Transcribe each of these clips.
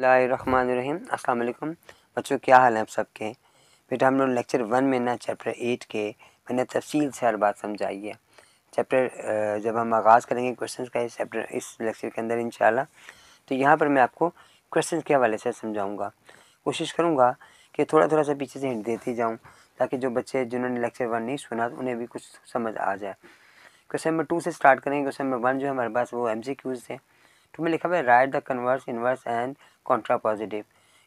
बिस्मिल्लाहिर्रहमानिर्रहीम। अस्सलाम वालेकुम बच्चों, क्या हाल है आप सबके। बेटा हम लोग लेक्चर 1 में ना चैप्टर 8 के मैंने तफसील से हर बात समझाई है। चैप्टर जब हम आगाज़ करेंगे क्वेश्चंस का इस चैप्टर इस लेक्चर के अंदर इंशाल्लाह, तो यहाँ पर मैं आपको क्वेश्चंस के हवाले से समझाऊँगा। कोशिश करूँगा कि थोड़ा थोड़ा सा पीछे से हिंट देते जाऊँ ताकि जो बच्चे जिन्होंने लेक्चर 1 नहीं सुना तो उन्हें भी कुछ समझ आ जाए। क्वेश्चन नंबर 2 से स्टार्ट करेंगे। क्वेश्चन नंबर 1 जो है हमारे पास वो MCQs थे। तो में लिखा हुआ है right the converse, inverse and Contra positive.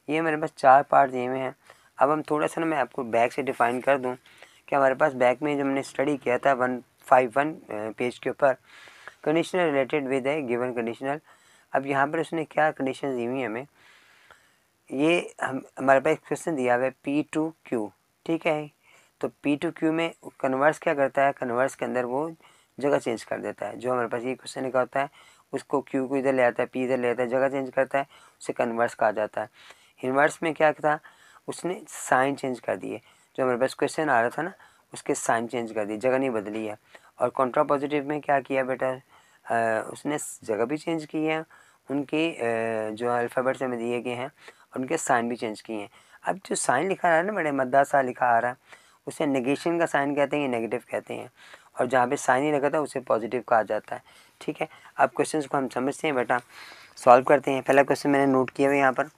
ये मेरे पास 4 पार्ट दिए हुए हैं। अब हम थोड़ा सा ना मैं आपको बैक से डिफाइन कर दूं कि हमारे पास बैक में जब हमने स्टडी किया था 151 पेज के ऊपर conditional related with A given conditional. अब यहाँ पर उसने क्या कंडीशन दी हुई है हमें, ये हमारे पास क्वेश्चन दिया हुआ है P2Q, ठीक है। तो P2Q में कन्वर्स क्या करता है, कन्वर्स के अंदर वो जगह चेंज कर देता है। जो हमारे पास ये क्वेश्चन लिखा होता है उसको Q को इधर ले आता है, P इधर ले आता है, जगह चेंज करता है, उसे कन्वर्स कहा जाता है। इन्वर्स में क्या था, उसने साइन चेंज कर दिए। जो हमारे पास क्वेश्चन आ रहा था ना उसके साइन चेंज कर दिए, जगह नहीं बदली है। और कॉन्ट्रा पॉजिटिव में क्या किया बेटा, उसने जगह भी चेंज की है, उनके जो अल्फ़ाबेट्स हमें दिए गए हैं उनके साइन भी चेंज किए हैं। अब जो साइन लिखा रहा है ना बड़े मद्दा सा लिखा आ रहा है, उसे नेगेशन का साइन कहते हैं, नेगेटिव कहते हैं। और जहाँ पे साइन ही लगा था उसे पॉजिटिव कहा जाता है, ठीक है। अब क्वेश्चन को हम समझते हैं बेटा, सॉल्व करते हैं। पहला क्वेश्चन मैंने नोट किया हुआ यहाँ पर।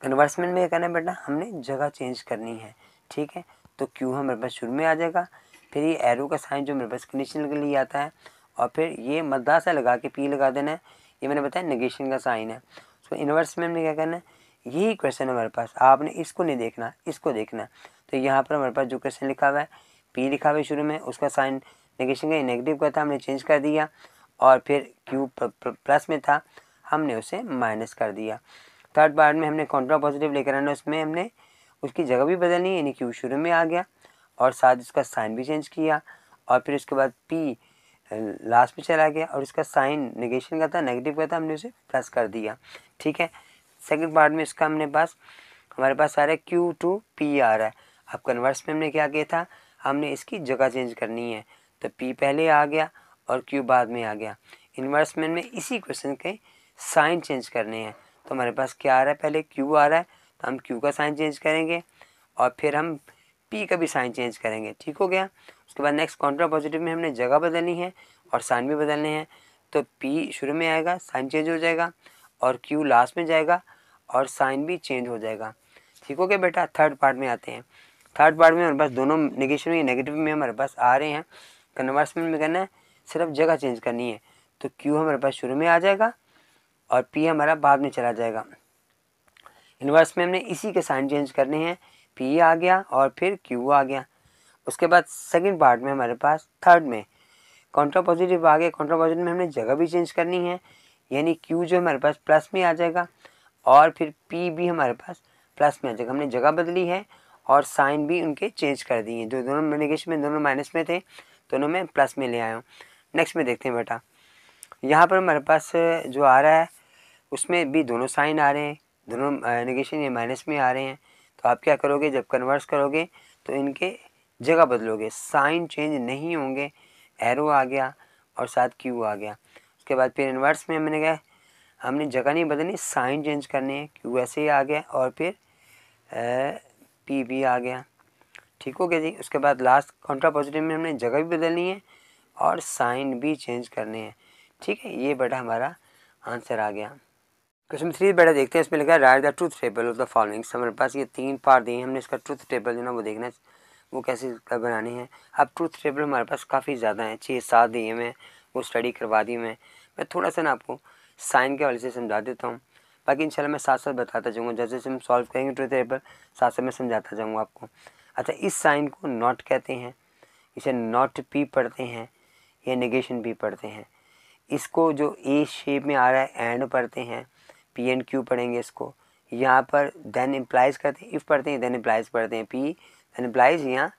कन्वर्समेंट में कहना है बेटा हमने जगह चेंज करनी है, ठीक है। तो क्यू हमारे पास शुरू में आ जाएगा, फिर ये एरो का साइन जो मेरे पास कंडीशनल के लिए आता है, और फिर ये मद्दा सा लगा के पी लगा देना है। ये मैंने बताया नेगेशन का साइन है। तो इन्वर्स में हमने क्या करना है, यही क्वेश्चन है हमारे पास, आपने इसको नहीं देखना, इसको देखना है। तो यहाँ पर हमारे पास जो क्वेश्चन लिखा हुआ है पी लिखा हुआ है शुरू में, उसका साइन नेगेशन का नेगेटिव का था, हमने चेंज कर दिया। और फिर क्यू प्लस में था, हमने उसे माइनस कर दिया। थर्ड पार्ट में हमने कॉन्ट्रा पॉजिटिव लेकर आना, उसमें हमने उसकी जगह भी बदलनी है, यानी क्यू शुरू में आ गया और साथ उसका साइन भी चेंज किया। और फिर उसके बाद पी लास्ट में चला गया और इसका साइन नेगेशन का था, नेगेटिव का था, हमने उसे प्लस कर दिया, ठीक है। सेकंड पार्ट में इसका हमने पास हमारे पास आ रहा है क्यू टू पी आ रहा है। अब कन्वर्स में हमने क्या किया था, हमने इसकी जगह चेंज करनी है, तो पी पहले आ गया और क्यू बाद में आ गया। इन्वर्स में इसी क्वेश्चन के साइन चेंज करने हैं। तो हमारे पास क्या आ रहा है, पहले क्यू आ रहा है तो हम क्यू का साइन चेंज करेंगे और फिर हम पी का भी साइन चेंज करेंगे, ठीक हो गया। उसके बाद नेक्स्ट कॉन्ट्रा पॉजिटिव में हमने जगह बदलनी है और साइन भी बदलने हैं। तो पी शुरू में आएगा, साइन चेंज हो जाएगा, और क्यू लास्ट में जाएगा और साइन भी चेंज हो जाएगा, ठीक हो गया बेटा। थर्ड पार्ट में आते हैं। थर्ड पार्ट में हमारे पास दोनों नेगेशन में नेगेटिव में हमारे पास आ रहे हैं। कन्वर्स में करना है, सिर्फ जगह चेंज करनी है। तो क्यू हमारे पास शुरू में आ जाएगा और पी हमारा बाद में चला जाएगा। इन्वर्स में हमने इसी के साइन चेंज करने हैं, पी आ गया और फिर क्यू आ गया। उसके बाद सेकंड पार्ट में हमारे पास थर्ड में कॉन्ट्रा पॉजिटिव आ गया। कॉन्ट्रा पॉजिटिव में हमने जगह भी चेंज करनी है, यानी क्यू जो हमारे पास प्लस में आ जाएगा और फिर पी भी हमारे पास प्लस में आ जाएगा। हमने जगह बदली है और साइन भी उनके चेंज कर दिए, जो दोनों नेगेशन में दोनों माइनस में थे दोनों में प्लस में ले आया हूँ। नेक्स्ट में देखते हैं बेटा, यहाँ पर हमारे पास जो आ रहा है उसमें भी दोनों साइन आ रहे हैं, दोनों नेगेशन ये माइनस में आ रहे हैं। तो आप क्या करोगे, जब कन्वर्स करोगे तो इनके जगह बदलोगे, साइन चेंज नहीं होंगे, एरो आ गया और साथ क्यू आ गया। उसके बाद फिर इन्वर्स में हमने क्या, हमने जगह नहीं बदलनी, साइन चेंज करने हैं, क्यू ऐसे ही आ गया और फिर पी भी आ गया, ठीक हो गया जी। उसके बाद लास्ट कॉन्ट्रा पॉजिटिव में हमने जगह भी बदलनी है और साइन भी चेंज करने हैं, ठीक है। ये बेटा हमारा आंसर आ गया। क्वेश्चन 3 बेटा देखते हैं, इसमें लिखा है right the truth table of the following. हमारे पास ये 3 पार्ट दिए हैं, हमने इसका ट्रूथ टेबल जो ना वो देखना है वो कैसे बनानी है। अब ट्रूथ टेबल हमारे पास काफ़ी ज़्यादा है, 6-7 दिए मैं वो स्टडी करवा दी मैं थोड़ा सा ना आपको साइन के वाले से समझा देता हूँ, बाकी इंशाल्लाह मैं साथ साथ बताता जाऊँगा, जैसे जैसे हम सॉल्व करेंगे ट्रूथ टेबल साथ साथ मैं समझाता जाऊँगा आपको। अच्छा, इस साइन को नॉट कहते हैं, इसे नॉट पी पढ़ते हैं या नेगेशन पी पढ़ते हैं। इसको जो ए शेप में आ रहा है एंड पढ़ते हैं, पी एंड क्यू पढ़ेंगे इसको। यहाँ पर देन इम्प्लाइज करते हैं, इफ़ पढ़ते हैं, देन इम्प्लाइज पढ़ते हैं, पी देन इम्प्लाइज, यहाँ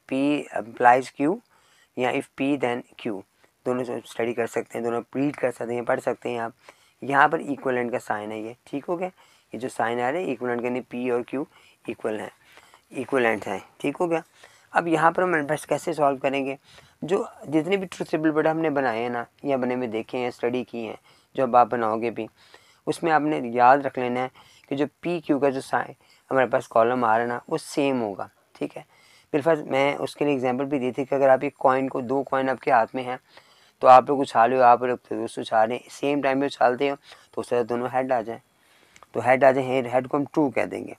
पी इम्प्लाइज क्यू, या इफ़ पी देन क्यू, दोनों से स्टडी कर सकते हैं, दोनों रीड कर सकते हैं, पढ़ सकते हैं आप। यहाँ पर इक्वलेंट का साइन है ये, ठीक हो गया। ये जो साइन आ रहे हैं इक्वलेंट यानी पी और क्यू इक्वल है, इक्वलेंट है, ठीक हो गया। अब यहाँ पर हम बस कैसे सॉल्व करेंगे, जो जितने भी ट्रूथ टेबल बेटा हमने बनाए हैं ना या बने में देखे हैं, स्टडी की हैं, जो अब आप बनाओगे भी उसमें आपने याद रख लेना है कि जो पी क्यू का जो साइन हमारे पास कॉलम आ रहा है ना वो सेम होगा, ठीक है। बिलफर्ज मैं उसके लिए एग्जांपल भी दी थी कि अगर आप एक कॉइन को, 2 कॉइन आपके हाथ में हैं तो आप लोग उछाले हो, आप लोग दोस्त उछाल रहे हैं, सेम टाइम में उछालते हो तो उससे दोनों हेड आ जाए, तो हेड आ जाए, हेड को हम ट्रू कह देंगे,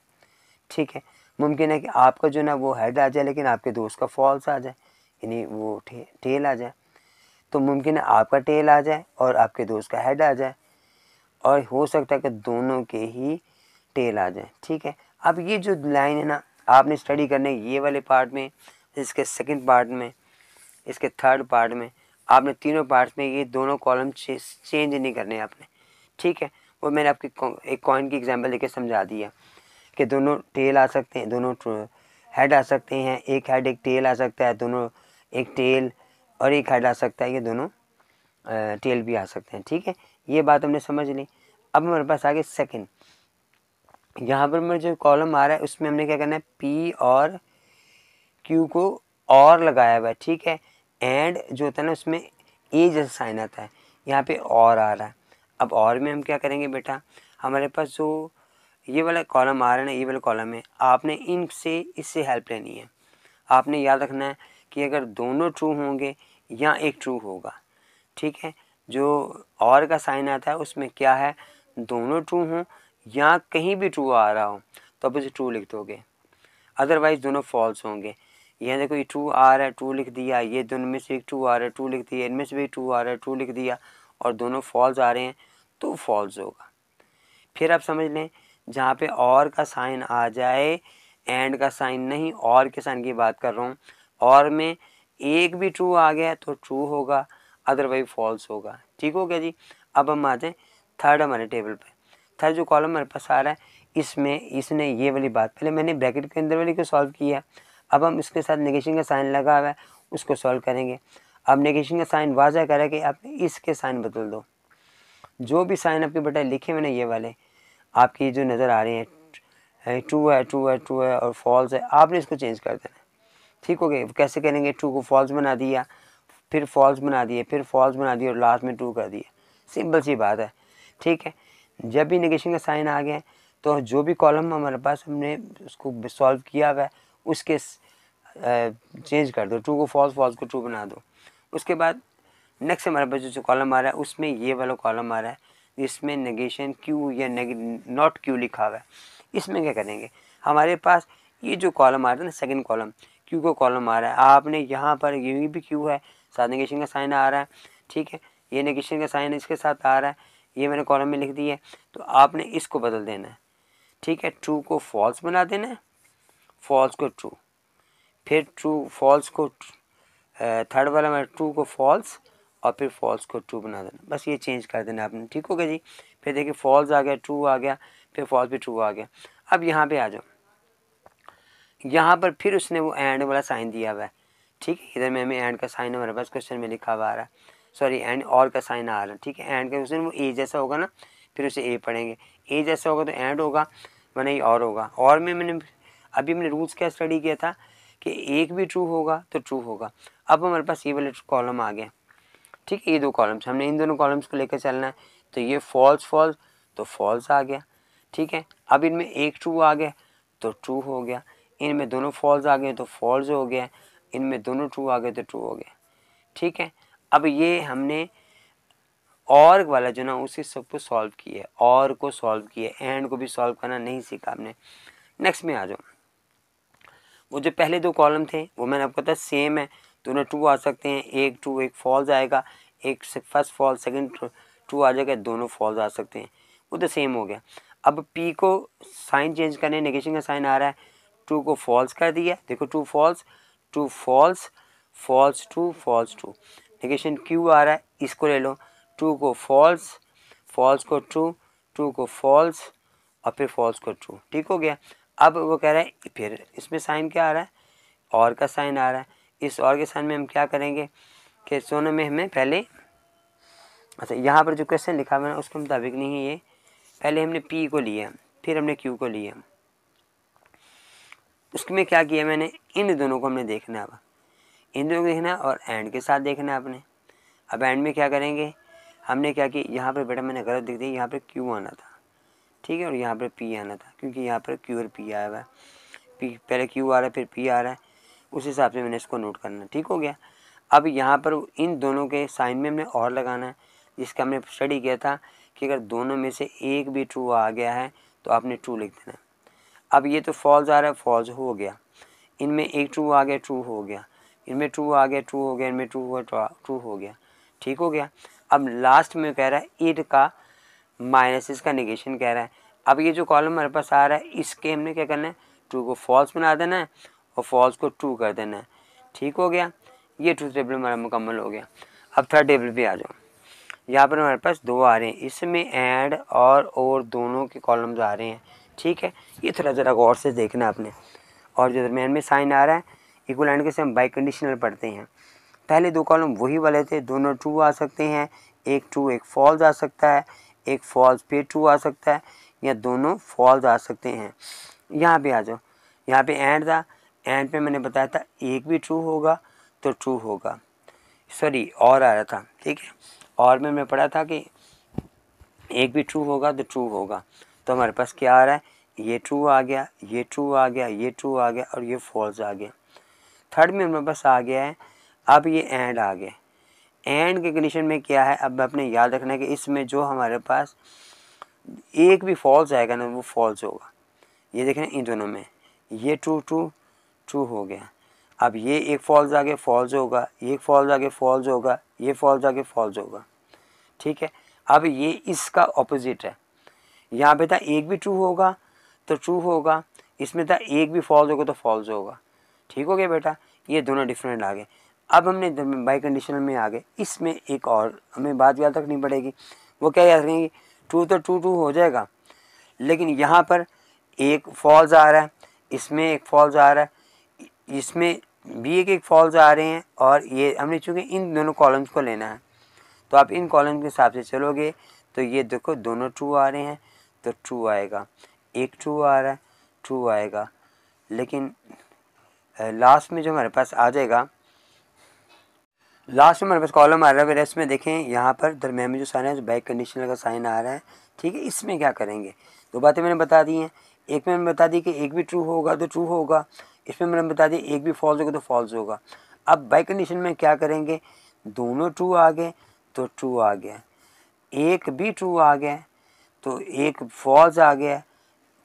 ठीक है। मुमकिन है कि आपका जो ना वो हेड आ जाए लेकिन आपके दोस्त का फॉल्स आ जाए, यानी वो टेल आ जाए। तो मुमकिन है आपका टेल आ जाए और आपके दोस्त का हेड आ जाए, और हो सकता है कि दोनों के ही टेल आ जाए, ठीक है। अब ये जो लाइन है ना आपने स्टडी करने ये वाले पार्ट में, इसके सेकंड पार्ट में, इसके थर्ड पार्ट में, आपने तीनों पार्ट्स में ये दोनों कॉलम चेंज नहीं करने आपने, ठीक है। वो मैंने आपकी एक कॉइन की एग्जांपल लेके समझा दिया कि दोनों टेल आ सकते हैं, दोनों हेड आ सकते हैं, एक हेड एक टेल आ सकता है, दोनों एक टेल और एक हेड आ सकता है, ये दोनों टेल भी आ सकते हैं, ठीक है। ये बात हमने समझ ली। अब हमारे पास आगे सेकंड, यहाँ पर मेरा जो कॉलम आ रहा है उसमें हमने क्या करना है, पी और क्यू को और लगाया हुआ है, ठीक है। एंड जो होता है ना उसमें ए जैसा साइन आता है, यहाँ पे और आ रहा है। अब और में हम क्या करेंगे बेटा, हमारे पास जो ये वाला कॉलम आ रहा है ना, ये वाला कॉलम है, आपने इनसे इससे हेल्प लेनी है। आपने याद रखना है कि अगर दोनों ट्रू होंगे या एक ट्रू होगा, ठीक है। जो और का साइन आता है उसमें क्या है, दोनों ट्रू हों या कहीं भी ट्रू आ रहा हो तो आप उसे ट्रू लिख दोगे, अदरवाइज दोनों फॉल्स होंगे। यहाँ देखो ये ट्रू आ रहा है, ट्रू लिख दिया, ये दोनों में से एक ट्रू आ रहा है, ट्रू लिख दिया, इनमें से भी ट्रू आ रहा है, ट्रू लिख दिया, और दोनों फॉल्स आ रहे हैं तो फॉल्स होगा। फिर आप समझ लें जहाँ पे और का साइन आ जाए, एंड का साइन नहीं, और के साइन की बात कर रहा हूँ, और में एक भी ट्रू आ गया तो ट्रू होगा, अदरवाइज फॉल्स होगा, ठीक हो गया जी। अब हम आ जाए थर्ड हमारे टेबल पे। थर्ड जो कॉलम हमारे पास आ रहा है इसमें इसने ये वाली बात, पहले मैंने ब्रैकेट के अंदर वाली को सॉल्व किया, अब हम इसके साथ नेगेशन का साइन लगा हुआ है उसको सॉल्व करेंगे। अब नेगेशन का साइन वाज़ह करें कि आप इसके साइन बदल दो, जो भी साइन आपके बेटा लिखे मैंने ये वाले आपकी जो नज़र आ रहे हैं, ट्रू है, ट्रू है, ट्रू है और फॉल्स है, आपने इसको चेंज कर देना, ठीक हो गया। कैसे करेंगे, ट्रू को फॉल्स बना दिया, फिर फॉल्स बना दिए, फिर फॉल्स बना दिया और लास्ट में ट्रू कर दिया, सिंपल सी बात है, ठीक है। जब भी नेगेशन का साइन आ गया तो जो भी कॉलम हमारे पास हमने उसको सॉल्व किया हुआ है उसके चेंज कर दो, ट्रू को फॉल्स, फॉल्स को ट्रू बना दो। उसके बाद नेक्स्ट हमारे पास जो कॉलम आ रहा है उसमें ये वाला कॉलम आ रहा है जिसमें नेगेशन क्यू या नॉट क्यू लिखा हुआ है। इसमें क्या करेंगे, हमारे पास ये जो कॉलम आ रहा है ना सेकंड कॉलम, क्यू का कॉलम आ रहा है, आपने यहाँ पर ये भी क्यू है, साथ नेगेशन का साइन आ रहा है, ठीक है। ये नेगेशन का साइन इसके साथ आ रहा है, ये मैंने कॉलम में लिख दिया है, तो आपने इसको बदल देना है, ठीक है। ट्रू को फॉल्स बना देना है, फॉल्स को ट्रू, फिर ट्रू फॉल्स को थर्ड वाला में ट्रू को फॉल्स और फिर फॉल्स को ट्रू बना देना, बस ये चेंज कर देना आपने, ठीक हो गया जी। फिर देखिए फॉल्स आ गया, ट्रू आ गया, फिर फॉल्स भी ट्रू आ गया। अब यहाँ पे आ जाओ, यहाँ पर फिर उसने वो एंड वाला साइन दिया हुआ है, ठीक है। इधर में हमें एंड का साइन हमारे पास क्वेश्चन में लिखा हुआ आ रहा है, सॉरी एंड और का साइन आ रहा है, ठीक है। एंड का क्वेश्चन वो ए जैसा होगा ना, फिर उसे ए पढ़ेंगे, ए जैसा होगा तो एंड होगा वरना ये और होगा। और में मैंने अभी हमने रूल्स क्या स्टडी किया था कि एक भी ट्रू होगा तो ट्रू होगा। अब हमारे पास ये वाले कॉलम आ गए, ठीक है। ये दो कॉलम्स हमने इन दोनों कॉलम्स को लेकर चलना है, तो ये फॉल्स फॉल्स तो फॉल्स आ गया, ठीक है। अब इनमें एक ट्रू आ गया तो ट्रू हो गया, इनमें दोनों फॉल्स आ गए तो फॉल्स हो गया, इनमें दोनों ट्रू आ गए तो ट्रू हो गया, ठीक है। अब ये हमने और वाला जो ना उसी सबको सॉल्व किया, और को सॉल्व किया, एंड को भी सॉल्व करना नहीं सीखा आपने। नेक्स्ट में आ जाओ, वो जो पहले दो कॉलम थे वो मैंने आपको बताया सेम है, दोनों ट्रू आ सकते हैं, एक ट्रू एक फॉल्स आएगा, एक फर्स्ट फॉल्स सेकंड ट्रू आ जाएगा, दोनों फॉल्स आ सकते हैं, वो तो सेम हो गया। अब पी को साइन चेंज करने, नेगेशन का साइन आ रहा है, ट्रू को फॉल्स कर दिया, देखो true false, true false, false true, false true. Negation Q आ रहा है, इसको ले लो, ट्रू को फॉल्स, फॉल्स को ट्रू, ट्रू को फॉल्स और फिर फॉल्स को ट्रू, ठीक हो गया। अब वो कह रहा है फिर इसमें साइन क्या आ रहा है, और का साइन आ रहा है, इस और के साइन में हम क्या करेंगे कि दोनों में हमें पहले, अच्छा यहाँ पर जो क्वेश्चन लिखा हुआ है उसके मुताबिक नहीं है ये, पहले हमने पी को लिया फिर हमने क्यू को लिया, उसमें क्या किया मैंने, इन दोनों को हमने देखना है, अब इन दोनों को देखना है और एंड के साथ देखना है आपने। अब एंड में क्या करेंगे, हमने क्या कि यहाँ पर बेटा मैंने गलत लिख दी, यहाँ पर क्यू आना था, ठीक है, और यहाँ पर पी आना था, क्योंकि यहाँ पर क्यू और पी आया हुआ है। पी पहले क्यू आ रहा है फिर पी आ रहा है, उस हिसाब से मैंने इसको नोट करना, ठीक हो गया। अब यहाँ पर इन दोनों के साइन में हमने और लगाना है, जिसका हमने स्टडी किया था कि अगर दोनों में से एक भी ट्रू आ गया है तो आपने ट्रू लिख देना। अब ये तो फॉल्स आ रहा है, फॉल्स हो गया, इनमें एक ट्रू आ गया, ट्रू हो गया, इनमें ट्रू आ गया, ट्रू हो गया, इनमें ट्रू हुआ, ट्रू हो गया, ठीक हो गया। अब लास्ट में कह रहा है इट का माइनस इसका निगेशन कह रहा है। अब ये जो कॉलम हमारे पास आ रहा है इसके हमने क्या करना है, ट्रू को फॉल्स बना देना है और फॉल्स को ट्रू कर देना है, ठीक हो गया। ये ट्रूथ टेबल हमारा मुकम्मल हो गया। अब थर्ड टेबल पे आ जाओ, यहाँ पर हमारे पास दो आ रहे हैं, इसमें एंड और दोनों के कॉलम्स आ रहे हैं, ठीक है। ये थोड़ा ज़रा गौर से देखना आपने। और जो दरमियान में साइन आ रहा है इक्वल एंड के हम बाई कंडीशनल पढ़ते हैं। पहले दो कॉलम वही वाले थे, दोनों ट्रू आ सकते हैं, एक ट्रू एक फॉल्स आ सकता है, एक फॉल्स पे ट्रू आ सकता है, या दोनों फॉल्स आ सकते हैं। यहाँ पे आ जाओ, यहाँ पे एंड था, एंड पे मैंने बताया था एक भी ट्रू होगा तो ट्रू होगा, सॉरी और आ रहा था, ठीक है, और में मैं पढ़ा था कि एक भी ट्रू होगा तो ट्रू होगा। तो हमारे पास क्या आ रहा है, ये ट्रू आ गया, ये ट्रू आ गया, ये ट्रू आ गया और ये फॉल्स आ गया। थर्ड में हमारे पास आ गया है, अब ये एंड आ गया। एंड के कंडीशन में क्या है, अब अपने याद रखना है कि इसमें जो हमारे पास एक भी फॉल्स आएगा ना वो फॉल्स होगा। ये देखें इन दोनों में ये ट्रू ट्रू ट्रू हो गया। अब ये एक फॉल्स आगे फॉल्स होगा, ये फॉल्स आगे फॉल्स होगा, ये फॉल्स आगे फॉल्स होगा, ठीक है। अब ये इसका ऑपोजिट है, यहाँ पे था एक भी ट्रू होगा तो ट्रू होगा, इसमें था एक भी फॉल्स होगा तो फॉल्स होगा, ठीक हो गया बेटा। ये दोनों डिफरेंट आ गए। अब हमने बाई कंडीशनल में आ गए, इसमें एक और हमें बात याद रखनी पड़ेगी। वो क्या याद रखेंगे, ट्रू तो ट्रू ट्रू हो जाएगा, लेकिन यहाँ पर एक फॉल्स आ रहा है, इसमें एक फॉल्स आ रहा है, इसमें भी एक फॉल्स आ रहे हैं, और ये हमने चूँकि इन दोनों कॉलम्स को लेना है तो आप इन कॉलम के हिसाब से चलोगे तो ये देखो दोनों ट्रू आ रहे हैं तो ट्रू आएगा, एक ट्रू आ रहा है ट्रू आएगा, लेकिन लास्ट में जो हमारे पास आ जाएगा, लास्ट में हमारे पास कॉलम आ रहा है, रेस्ट में देखें यहाँ पर दरम्यान में जो साइन है, जो बैक कंडीशनल का साइन आ रहा है, ठीक है। इसमें क्या करेंगे, दो बातें मैंने बता दी हैं। एक में मैंने बता दी कि एक भी ट्रू होगा तो ट्रू होगा, इसमें मैंने बता दी एक भी फॉल्स होगा तो फॉल्स होगा। अब बाई कंडीशन में क्या करेंगे, दोनों ट्रू आ गए तो ट्रू आ गया, एक भी ट्रू आ गया तो एक फॉल्स आ गया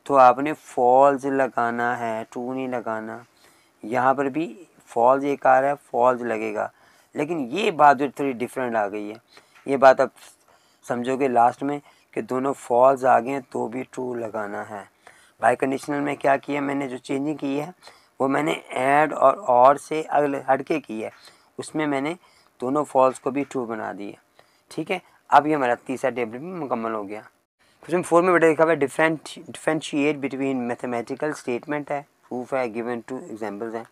तो आपने फॉल्स लगाना है, ट्रू नहीं लगाना। यहाँ पर भी फॉल्स एक आ रहा है फॉल्स लगेगा, लेकिन ये बात जो थोड़ी डिफरेंट आ गई है, ये बात आप समझोगे लास्ट में कि दोनों फॉल्स आ गए तो भी ट्रू लगाना है। बाई कंडीशनल में क्या किया मैंने, जो चेंजिंग की है वो मैंने ऐड और से अगले हटके की है, उसमें मैंने दोनों फॉल्स को भी ट्रू बना दिया, ठीक है। अब ये हमारा तीसरा टेबल भी मुकम्मल हो गया। क्वेश्चन 4 में बेटा लिखा हुआ है डिफरेंशिएट बिटवीन मैथमेटिकल स्टेटमेंट है, प्रूफ है, गिवन टू एग्जांपल्स हैं।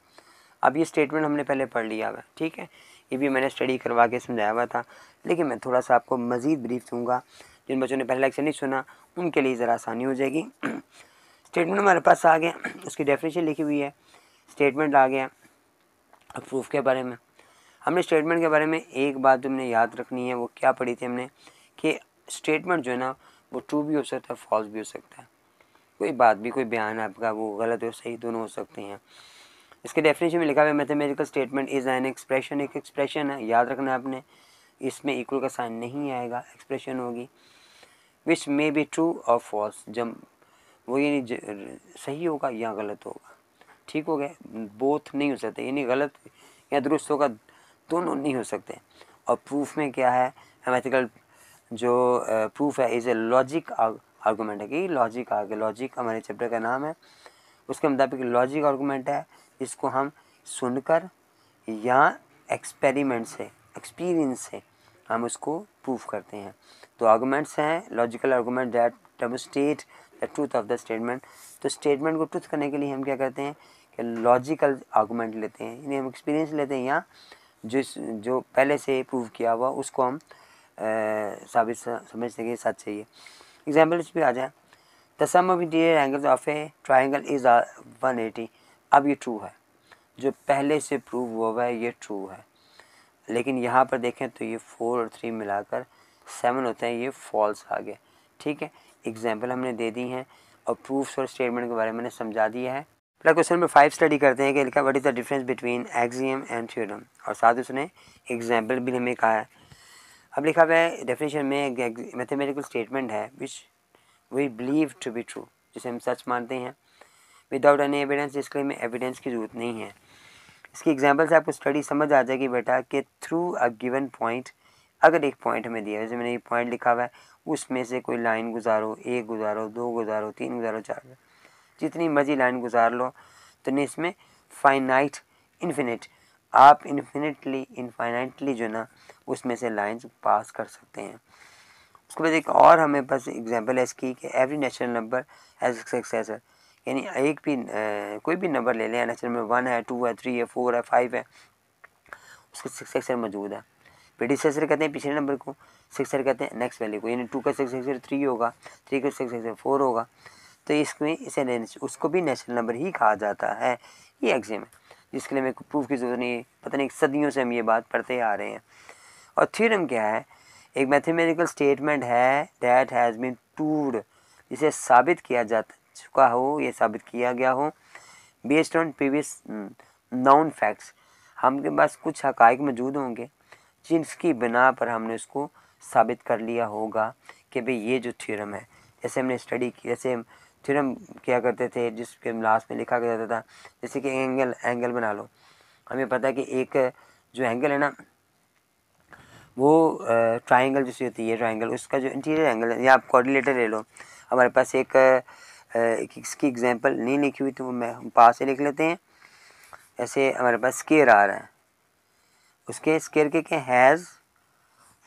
अब ये स्टेटमेंट हमने पहले पढ़ लिया हुआ है, ठीक है, ये भी मैंने स्टडी करवा के समझाया हुआ था, लेकिन मैं थोड़ा सा आपको मज़ीद ब्रीफ दूंगा। जिन बच्चों ने पहला लेक्चर नहीं सुना उनके लिए ज़रा आसानी हो जाएगी। स्टेटमेंट हमारे पास आ गया, उसकी डेफिनेशन लिखी हुई है, स्टेटमेंट आ गया। अब प्रूफ के बारे में हमने स्टेटमेंट के बारे में एक बात जो हमने याद रखनी है वो क्या पढ़ी थी हमने, कि स्टेटमेंट जो है ना वो ट्रू भी हो सकता है फॉल्स भी हो सकता है। कोई बात भी, कोई बयान आपका वो गलत और सही दोनों हो सकते हैं। इसके डेफिनेशन में लिखा हुआ है mathematical statement is an expression, एक एक्सप्रेशन है, याद रखना है आपने, इसमें इक्वल का साइन नहीं आएगा, एक्सप्रेशन होगी, विच मे बी ट्रू और फॉल्स, जब वो ये सही होगा या गलत होगा, ठीक हो गया, बोथ नहीं हो सकते, यानी गलत या दुरुस्त होगा, दोनों नहीं हो सकते। और प्रूफ में क्या है, मैथमेटिकल जो प्रूफ है इज़ ए लॉजिक आर्गूमेंट है, कि लॉजिक आ गया, लॉजिक हमारे चैप्टर का नाम है, उसके मुताबिक लॉजिक आर्गूमेंट है, इसको हम सुनकर या एक्सपेरिमेंट से, एक्सपीरियंस से हम उसको प्रूफ करते हैं। तो आर्गूमेंट्स हैं logical argument that demonstrate the truth of the statement. तो स्टेटमेंट को ट्रूथ करने के लिए हम क्या करते हैं कि लॉजिकल आर्गूमेंट लेते हैं, यानी हम एक्सपीरियंस लेते हैं, या जो पहले से प्रूव किया हुआ उसको हम साबित समझते हैं सच चाहिए। एग्जाम्पल इस पर आ जाए, the sum of interior angles of a triangle is 180। अब ये ट्रू है, जो पहले से प्रूव हुआ है ये ट्रू है, लेकिन यहाँ पर देखें तो ये 4 और 3 मिलाकर 7 होता है, ये फॉल्स आ गया। ठीक है, एग्जाम्पल हमने दे दी हैं और प्रूफ्स और स्टेटमेंट के बारे में मैंने समझा दिया है। पहला क्वेश्चन नंबर 5 स्टडी करते हैं कि लिखा what is the difference between axiom and theorem, और साथ उसने एग्जाम्पल भी हमें कहा है। अब लिखा हुआ है डेफिनेशन में मैथमेटिकल स्टेटमेंट है which we believe to be true, जिसे हम सच मानते हैं विदाउट एनी एविडेंस, जिसके लिए एविडेंस की जरूरत नहीं है। इसकी एग्जाम्पल से आपको स्टडी समझ आ जाएगी बेटा कि थ्रू अ गिवन पॉइंट, अगर एक पॉइंट हमें दिया है, जैसे मैंने एक पॉइंट लिखा हुआ है, उसमें से कोई लाइन गुजारो, 1 गुजारो, 2 गुजारो, 3 गुजारो, 4 गुजारो, जितनी मर्जी लाइन गुजार लो, तो नहीं इसमें फाइनाइट इन्फिनिट, आप इनफाइनाइटली जो ना उसमें से लाइंस पास कर सकते हैं। उसके बाद एक और हमें पास एग्जांपल है इसकी कि every natural number has successor, यानी एक भी कोई भी नंबर ले लें, नेचुरल नंबर 1 है, 2 है, 3 है, 4 है, 5 है, उसका सक्सेसर मौजूद है। प्रेडिसेसर कहते हैं पिछले नंबर को, सक्सेसर कहते हैं नेक्स्ट वैल्यू को, यानी 2 का सक्सेसर 3 होगा, 3 का सक्सेसर 4 होगा, तो इसमें इसे उसको भी नेचुरल नंबर ही कहा जाता है। ये एक्सियम है जिसके लिए मेरे को प्रूफ की जरूरत नहीं है, पता नहीं सदियों से हम ये बात पढ़ते आ रहे हैं। और थ्योरम क्या है? एक मैथमेटिकल स्टेटमेंट है दैट हैज़ बीन प्रूव्ड, जिसे साबित किया जा चुका हो, ये साबित किया गया हो based on previous non facts, हमके पास कुछ हकाइक मौजूद होंगे जिसकी बिना पर हमने उसको साबित कर लिया होगा कि भाई ये जो थ्योरम है, जैसे हमने स्टडी की, जैसे हम थ्योरम क्या करते थे जिसके लास्ट में लिखा गया था, जैसे कि एंगल बना लो, हमें पता है कि एक जो एंगल है ना वो ट्राइंगल जैसी होती है, ट्राइंगल उसका जो इंटीरियर एंगल है, या आप कोऑर्डिनेटर ले लो, हमारे पास एक इसकी एग्जांपल नहीं लिखी हुई तो मैं पास से लिख लेते हैं। ऐसे हमारे पास स्केयर आ रहा है, उसके स्केयर के हैज़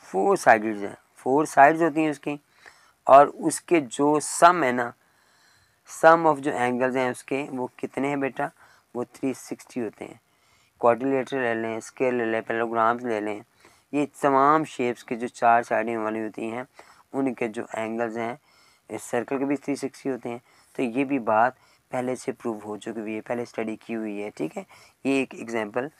4 साइड्स हैं, 4 साइड्स होती हैं उसकी, और उसके जो सम है ना, सम ऑफ जो एंगल्स हैं उसके वो कितने हैं बेटा, वो 360 होते हैं। कोऑर्डिनेटर ले लें, स्केयर ले लें, पैरेललोग्राम्स ले लें, ये तमाम शेप्स की जो 4 साइडें वाली होती हैं उनके जो एंगल्स हैं इस सर्कल के भी 360 होते हैं। तो ये भी बात पहले से प्रूव हो चुकी हुई है, पहले स्टडी की हुई है। ठीक है, ये एक एग्जांपल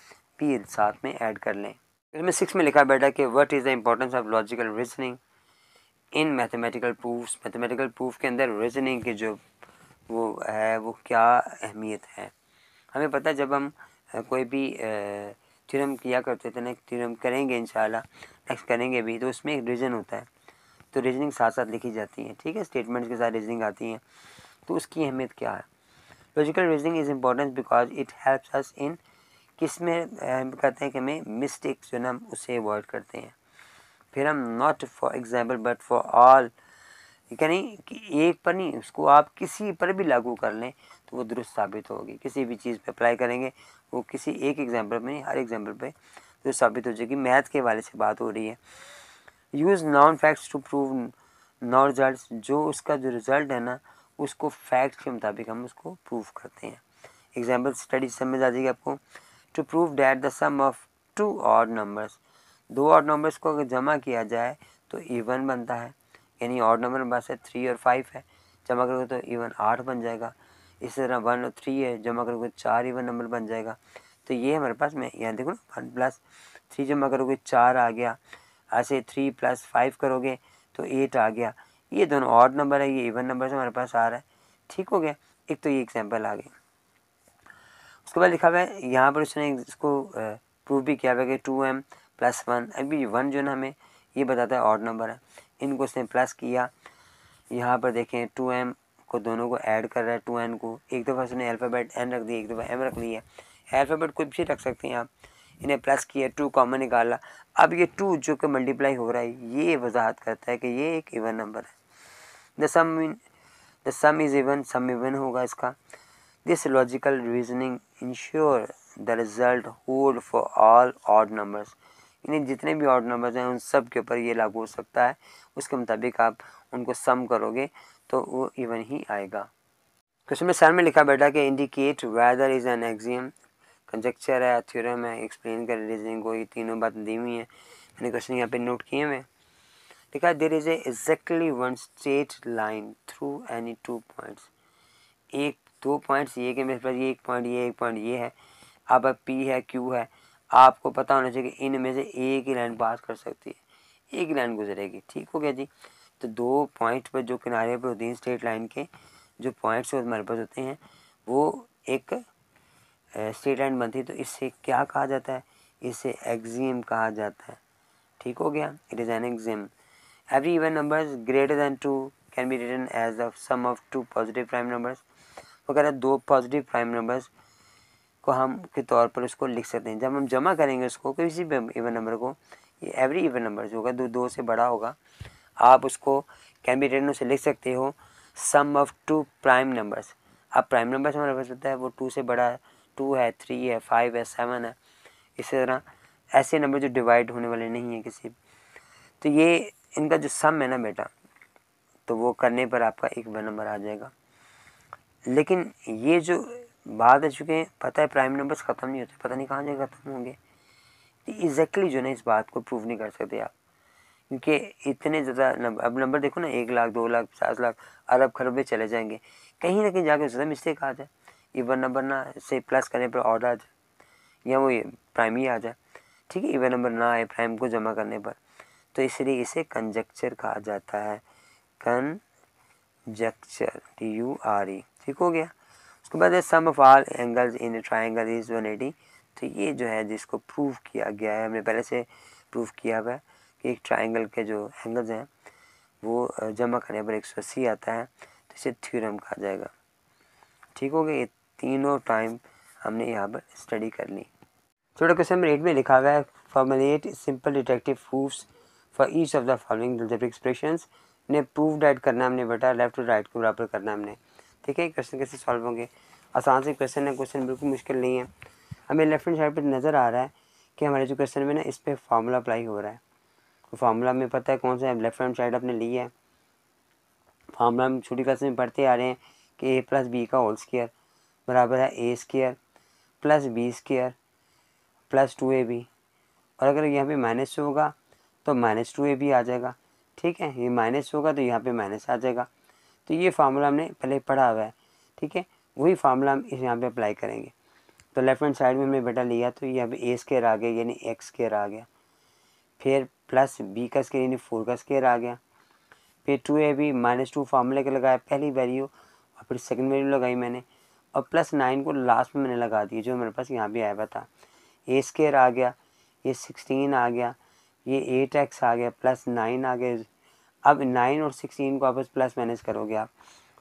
भी साथ में ऐड कर लें। इसमें 6 में लिखा बेटा कि what is the importance of logical reasoning in mathematical proofs, mathematical proof के अंदर रीजनिंग की जो वो है वो क्या अहमियत है। हमें पता है जब हम कोई भी थ्योरम किया करते थे ना, थ्योरम करेंगे इंशाल्लाह नेक्स्ट करेंगे भी, तो उसमें एक रीजन होता है, तो रीजनिंग साथ साथ लिखी जाती है। ठीक है, स्टेटमेंट्स के साथ रीजनिंग आती हैं, तो उसकी अहमियत क्या है। Logical reasoning is important because it helps us in, किस में हम कहते हैं कि हमें मिस्टेक्स जो ना हम उसे अवॉइड करते हैं। फिर हम not for example but for all, यानी कि एक पर नहीं, उसको आप किसी पर भी लागू कर लें तो वो दुरुस्त साबित होगी। किसी भी चीज़ पे अप्लाई करेंगे वो किसी एक एग्जाम्पल में नहीं, हर एग्जाम्पल पे दुरुस्त साबित हो जाएगी। मैथ के वाले से बात हो रही है। Use known facts to prove known results, जो उसका जो रिज़ल्ट है ना उसको फैक्ट्स के मुताबिक हम उसको प्रूव करते हैं। एग्जाम्पल स्टडी समझ आ जाएगी आपको। To prove that the sum of 2 odd numbers, 2 odd numbers को अगर जमा किया जाए तो इवन बनता है, यानी ऑड नंबर हमारे पास 3 और 5 है, जमा करोगे तो इवन 8 बन जाएगा। इसी तरह 1 और 3 है, जमा करोगे 4 इवन नंबर बन जाएगा। तो ये हमारे पास में यहाँ देखो ना 1 + 3 जमा करोगे 4 आ गया, ऐसे 3 + 5 करोगे तो 8 आ गया। ये दोनों ऑड नंबर है, ये इवन नंबर से हमारे पास आ रहा है। ठीक हो गया, एक तो ये एग्जाम्पल आ गई। उसके बाद लिखा हुआ है यहाँ पर उसने इसको प्रूव भी किया हुआ है कि 2m + 1, अभी 1 जो ना हमें ये बताता है ऑड नंबर है, इनको उसने प्लस किया। यहाँ पर देखें 2m को दोनों को ऐड कर रहा है, 2n को, एक दफ़ा उसने अल्फ़ाबेट n रख दिया, एक दफ़ा m रख लिया। अल्फ़ाबेट कुछ भी रख सकते हैं आप, इन्हें प्लस किया, 2 कॉमन निकाला। अब ये 2 जो कि मल्टीप्लाई हो रहा है ये वजाहत करता है कि ये एक इवन नंबर है। The sum is even, sum even होगा इसका। This logical reasoning ensure the result hold for all odd numbers, यानी जितने भी ऑड नंबर्स हैं उन सब के ऊपर ये लागू हो सकता है। उसके मुताबिक आप उनको सम करोगे तो वो इवन ही आएगा। क्वेश्चन में सर में लिखा बेटा कि indicate whether is an axiom, conjecture है, थ्योरम है, एक्सप्लेन कर रीजनिंग को, ये तीनों बातें दी हुई हैं। मैंने क्वेश्चन यहाँ पे नोट किए हुए। लिखा there is exactly one straight line through any 2 points, एक 2 पॉइंट्स ये कि मेरे पास ये एक पॉइंट ये है, अब P है Q है, आपको पता होना चाहिए कि इनमें से एक ही लाइन पास कर सकती है। एक लाइन गुजरेगी। ठीक हो गया जी। तो 2 पॉइंट पर जो किनारे पर होती हैं स्ट्रेट लाइन के जो पॉइंट्स हमारे पास होते हैं वो एक स्ट्रेट लाइन बनती है। तो इससे क्या कहा जाता है? इसे एक्सियम कहा जाता है। ठीक हो गया, it is an axiom. Every even numbers greater than 2 can be written as the sum of 2 positive prime numbers. वो कह रहा है 2 पॉजिटिव प्राइम नंबर्स को हम के तौर पर उसको लिख सकते हैं। जब हम जमा करेंगे उसको किसी भी इवन नंबर को, ये एवरी इवन नंबर जो होगा 2 से बड़ा होगा, आप उसको कैन बी रिटन से लिख सकते हो सम ऑफ 2 प्राइम नंबर्स। अब प्राइम नंबर्स हमारे पास होता है वो 2 से बड़ा है, 2 है, 3 है, 5 है, 7 है। इसी तरह ऐसे नंबर जो डिवाइड होने वाले नहीं है किसी। तो ये इनका जो सम है ना बेटा, तो वो करने पर आपका एक नंबर आ जाएगा। लेकिन ये जो बात है, चुके पता है प्राइम नंबर्स ख़त्म नहीं होते, पता नहीं कहाँ जाके ख़त्म होंगे। तो एग्जैक्टली जो है ना इस बात को प्रूव नहीं कर सकते आप, क्योंकि इतने ज़्यादा नंबर, अब नंबर देखो ना 1 लाख, 2 लाख, 50 लाख, अरब खरब में चले जाएंगे। कहीं ना कहीं जाके उससे मिस्टेक आ जाए, इवन नंबर ना से प्लस करने पर ऑड आ जाए या वो प्राइम ही आ जाए। ठीक है, इवन नंबर ना आए प्राइम को जमा करने पर, तो इसलिए इसे कंजक्चर कहा जाता है। Conjecture, DURE। ठीक हो गया। उसके बाद sum of all angles in a triangle is 180। तो ये जो है जिसको प्रूव किया गया है, हमने पहले से प्रूव किया हुआ है कि एक ट्राइंगल के जो एंगल्स हैं वो जमा करने पर 180 आता है। तो इसे थ्योरम कहा जाएगा। ठीक हो गया। ये तीनों टाइम हमने यहाँ पर स्टडी कर ली। छोटा क्वेश्चन नंबर 8 में लिखा हुआ है formulate simple deductive proofs for each of the following algebraic expressions. ने प्रूफ ऐड करना हमने बेटा, लेफ्ट टू राइट को बराबर करना हमने। ठीक है, क्वेश्चन कैसे सॉल्व होंगे? आसान से क्वेश्चन है, क्वेश्चन बिल्कुल मुश्किल नहीं है। हमें लेफ्ट हैंड साइड पर नज़र आ रहा है कि हमारे जो क्वेश्चन में ना इस पर फार्मूला अप्लाई हो रहा है। तो फार्मूला में पता है कौन सा है, लेफ्ट हैंड साइड अपने लिया है। फार्मूला हम छोटी क्लास में पढ़ते आ रहे हैं कि a + b का होल स्क्वायर बराबर है a² + b² + 2ab। और अगर यहाँ पे माइनस होगा तो -2ab आ जाएगा। ठीक है, ये माइनस होगा तो यहाँ पे माइनस आ जाएगा। तो ये फार्मूला हमने पहले पढ़ा हुआ है। ठीक है, वही फार्मूला हम इस यहाँ पे अप्लाई करेंगे। तो लेफ्ट हैंड साइड में हमने बेटा लिया तो यहाँ पे a² आ गया यानी x² आ गया, फिर प्लस b का स्क्वायर यानी 4 का स्क्वायर आ गया, फिर 2ab -2 फार्मूले का लगाया पहली वैल्यू और फिर सेकंड वैल्यू लगाई मैंने, और +9 को लास्ट में मैंने लगा दिया जो मेरे पास यहाँ भी आया हुआ था। a² आ गया, ये 16 आ गया, ये 8x आ गया, +9 आ गया। अब 9 और 16 को आपस प्लस माइनस करोगे आप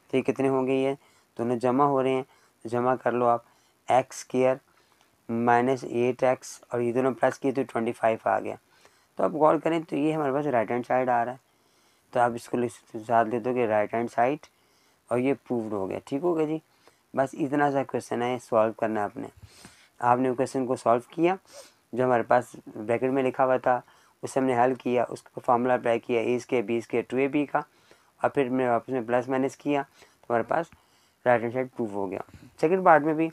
तो ये कितने होंगे? ये दोनों जमा हो रहे हैं, तो जमा कर लो आप। x² -8x और ये दोनों प्लस किए तो 25 आ गया। तो आप गौर करें तो ये हमारे पास राइट हैंड साइड आ रहा है, तो आप इसको साथ ले दोगे राइट हैंड साइड और ये प्रूव्ड हो गया। ठीक हो गया जी। बस इतना सा क्वेश्चन है, सॉल्व करना है आपने क्वेश्चन को सॉल्व किया, जो हमारे पास ब्रैकेट में लिखा हुआ था उससे हमने हल किया, उसको फार्मूला अप्लाई किया a² b² 2ab का, और फिर मैंने वापस में प्लस माइनस किया तो हमारे पास राइट हैंड साइड प्रूव हो गया। सेकंड पार्ट में भी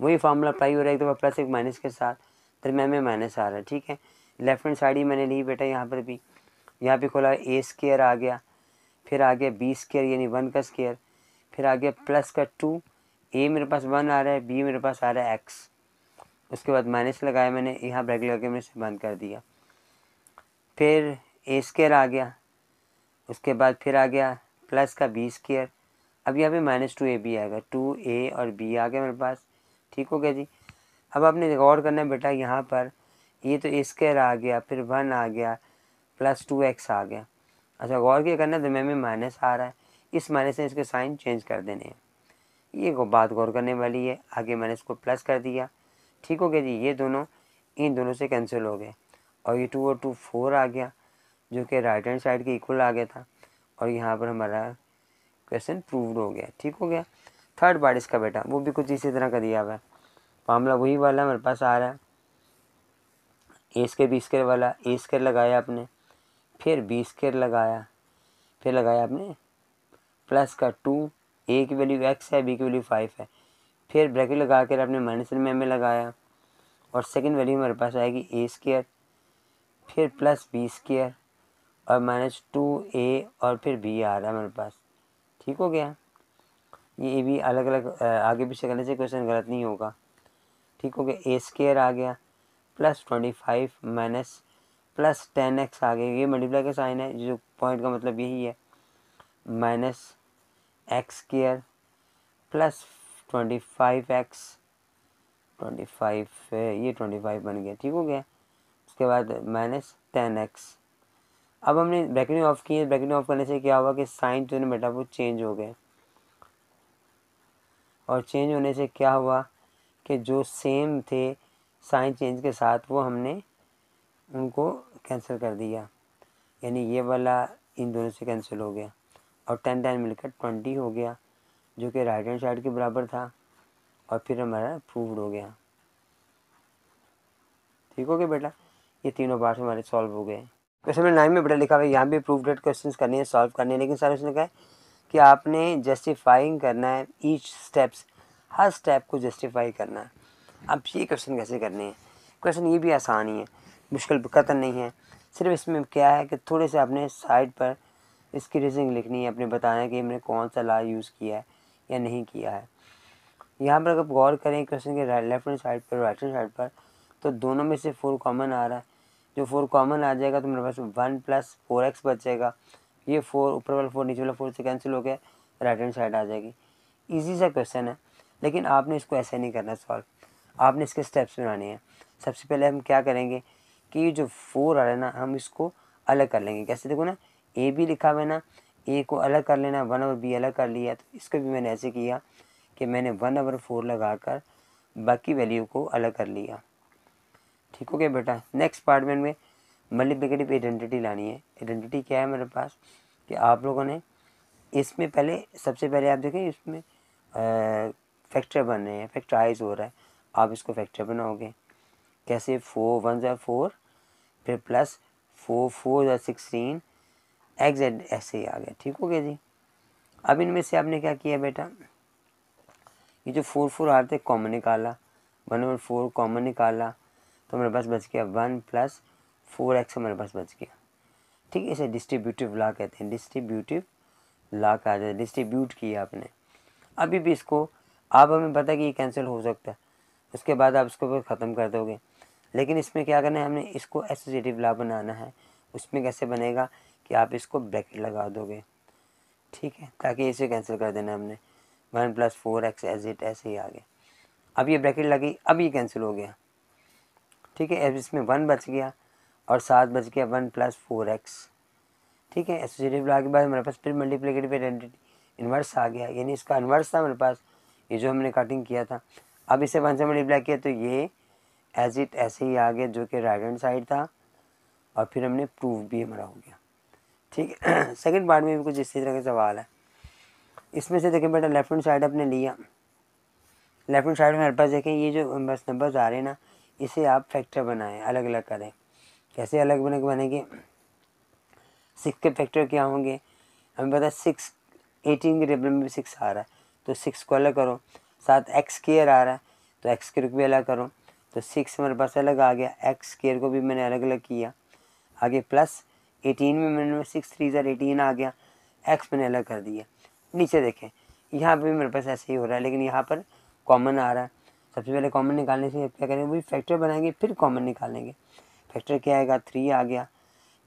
वही फार्मूला अप्लाई हो रहा है, एक दफ़ा प्लस एक माइनस के साथ, दरम्यान में माइनस आ रहा है। ठीक है, लेफ्ट हैंड साइड ही मैंने ली बेटा, यहाँ पर भी यहाँ पे खोला a² आ गया, फिर आ गया b² यानी 1 का स्क्वायर, फिर आ गया प्लस का 2, a मेरे पास 1 आ रहा है, b मेरे पास आ रहा है x, उसके बाद माइनस लगाया मैंने, यहाँ ब्रैकेट लगा के मैंने इसे बंद कर दिया। फिर a² आ गया, उसके बाद फिर आ गया प्लस का b²। अब यहाँ पे -2ab आएगा, 2a और b आ गया मेरे पास। ठीक हो गया जी। अब आपने गौर करना है बेटा, यहाँ पर ये तो a² आ गया, फिर 1 आ गया, प्लस 2x आ गया। अच्छा, गौर क्या करना है, दरम्यान में माइनस आ रहा है, इस माइनस से इसके साइन चेंज कर देने हैं, ये को बात गौर करने वाली है। आगे मैंने इसको प्लस कर दिया। ठीक हो गया जी। ये दोनों इन दोनों से कैंसिल हो गए और ये 2 और 2 4 आ गया, जो कि राइट हैंड साइड के इक्वल आ गया था, और यहाँ पर हमारा क्वेश्चन प्रूव्ड हो गया। ठीक हो गया। थर्ड पार्ट इसका बेटा वो भी कुछ इसी तरह का दिया हुआ है, मामला वही वाला हमारे पास आ रहा है, a² b² वाला। a² लगाया आपने, फिर b² लगाया, फिर लगाया आपने प्लस का 2, a की वैल्यू x है, b की वैल्यू 5 है, फिर ब्रैकेट लगा कर आपने माइनस में लगाया, और सेकंड वैल्यू हमारे पास आएगी a², फिर प्लस b² और -2a और फिर b आ रहा है हमारे पास। ठीक हो गया। ये भी अलग अलग आगे पीछे करने से क्वेश्चन गलत नहीं होगा। ठीक हो गया। a² आ गया, +25 माइनस प्लस 10x आ गया, ये मल्टीप्लाई का साइन है, जो पॉइंट का मतलब यही है, minus x square plus 25x, 25 ये 25 बन गया, ठीक हो गया। उसके बाद माइनस 10x। अब हमने ब्रैकेट ऑफ की है, ब्रैकेट ऑफ करने से क्या हुआ कि साइन जो है बेटा वो चेंज हो गए, और चेंज होने से क्या हुआ कि जो सेम थे साइन चेंज के साथ वो हमने उनको कैंसिल कर दिया, यानी ये वाला इन दोनों से कैंसिल हो गया, और 10 10 मिलकर 20 हो गया, जो कि राइट हैंड साइड के बराबर था, और फिर हमारा प्रूव्ड हो गया। ठीक हो गया बेटा, ये तीनों पार्ट हमारे सॉल्व हो गए। क्वेश्चन नंबर 9 में बेटा लिखा हुआ है, यहाँ भी प्रूफ डेट क्वेश्चन करने हैं, सॉल्व करने हैं, लेकिन सर उसने कहा है कि आपने जस्टिफाइंग करना है ईच स्टेप्स, हर स्टेप को जस्टिफाई करना है। अब ये क्वेश्चन कैसे करने हैं? क्वेश्चन ये भी आसान ही है, मुश्किल कतन नहीं है, सिर्फ इसमें क्या है कि थोड़े से आपने साइड पर इसकी रीजनिंग लिखनी है, अपने बताना है कि हमने कौन सा लॉ यूज़ किया है या नहीं किया है। यहाँ पर अगर गौर करें क्वेश्चन के लेफ्ट हैंड साइड पर, राइट हैंड साइड पर, तो दोनों में से 4 कॉमन आ रहा है। जो 4 कॉमन आ जाएगा तो मेरे पास 1 + 4x बचेगा। ये 4 ऊपर वाला 4 नीचे वाला 4 से कैंसिल हो गया, राइट हैंड साइड आ जाएगी। इजी सा क्वेश्चन है, लेकिन आपने इसको ऐसे नहीं करना सॉल्व, आपने इसके स्टेप्स बनाने हैं। सबसे पहले हम क्या करेंगे कि ये जो 4 आ रहा है ना, हम इसको अलग कर लेंगे। कैसे? देखो ना, ए भी लिखा हुआ है ना, ए को अलग कर लेना, 1 और बी अलग कर लिया। तो इसको भी मैंने ऐसे किया कि मैंने 1/4 लगाकर बाकी वैल्यू को अलग कर लिया। ठीक हो गया बेटा। नेक्स्ट पार्ट में हमें मल्टीप्लिकेटिव आइडेंटिटी लानी है। आइडेंटिटी क्या है मेरे पास कि आप लोगों ने इसमें पहले, सबसे पहले आप देखें इसमें फैक्टर बन रहे हैं, फैक्टराइज हो रहा है, आप इसको फैक्टर बनाओगे कैसे? 4 1 ज़ा 4, फिर प्लस 4 4 ज़ा 16, एग्जैक्ट ऐसे ही आ गया। ठीक हो गया जी। अब इनमें से आपने क्या किया बेटा, ये जो 4 4 आ रहे थे कॉमन निकाला, 1/4 कॉमन निकाला, तो मेरे पास बच गया 1 + 4x हमारे पास बच गया। ठीक है, इसे डिस्ट्रीब्यूटिव लॉ कहते हैं, डिस्ट्रीब्यूटिव लॉ कहा जाता है, डिस्ट्रीब्यूट किया आपने। अभी भी इसको, आप हमें पता है कि ये कैंसिल हो सकता है, उसके बाद आप इसको ख़त्म कर दोगे, लेकिन इसमें क्या करना है, हमने इसको एसोसिएटिव लॉ बनाना है। उसमें कैसे बनेगा कि आप इसको ब्रैकेट लगा दोगे, ठीक है, ताकि इसे कैंसिल कर देना हमने। 1 + 4x एज इट ऐसे ही आ गया। अब ये ब्रैकेट लगी, अब ये कैंसिल हो गया, ठीक है। अब इसमें 1 बच गया और 7 बच गया 1 + 4x, ठीक है। एसोसिएटिव लॉ के बाद हमारे पास फिर मल्टीप्लिकेटिव आइडेंटिटी इन्वर्स आ गया, यानी इसका इन्वर्स था मेरे पास, ये जो हमने कटिंग किया था। अब इसे 1 से मल्टीप्लाई किया तो ये एज इट ऐसे ही आ गया, जो कि राइट हैंड साइड था, और फिर हमने प्रूफ भी हमारा हो गया। ठीक है। सेकंड पार्ट में भी कुछ इसी तरह का सवाल है। इसमें से देखें बेटा, लेफ्ट हैंड साइड अपने लिया, लेफ्ट हैंड साइड में हमारे पास देखें ये जो बस नंबर्स आ रहे हैं ना, इसे आप फैक्टर बनाएं, अलग अलग करें। कैसे अलग बनेंगे? 6 के फैक्टर क्या होंगे हमें पता है, 6 18 के टेबल में भी 6 आ रहा है, तो 6 को अलग करो। साथ एक्स स्क्वायर आ रहा है, तो एक्स स्क्वायर को भी अलग करो, तो 6 हमारे पास अलग आ गया। एक्स स्क्वायर को भी मैंने अलग अलग किया। आगे प्लस 18 में मैंने 6 3 ज़ा 18 आ गया, एक्स मैंने अलग कर दिया। नीचे देखें, यहाँ पर भी मेरे पास ऐसे ही हो रहा है, लेकिन यहाँ पर कॉमन आ रहा है। सबसे पहले कॉमन निकालने से क्या करेंगे, वही फैक्टर बनाएंगे, फिर कॉमन निकालेंगे। फैक्टर क्या आएगा, 3 आ गया।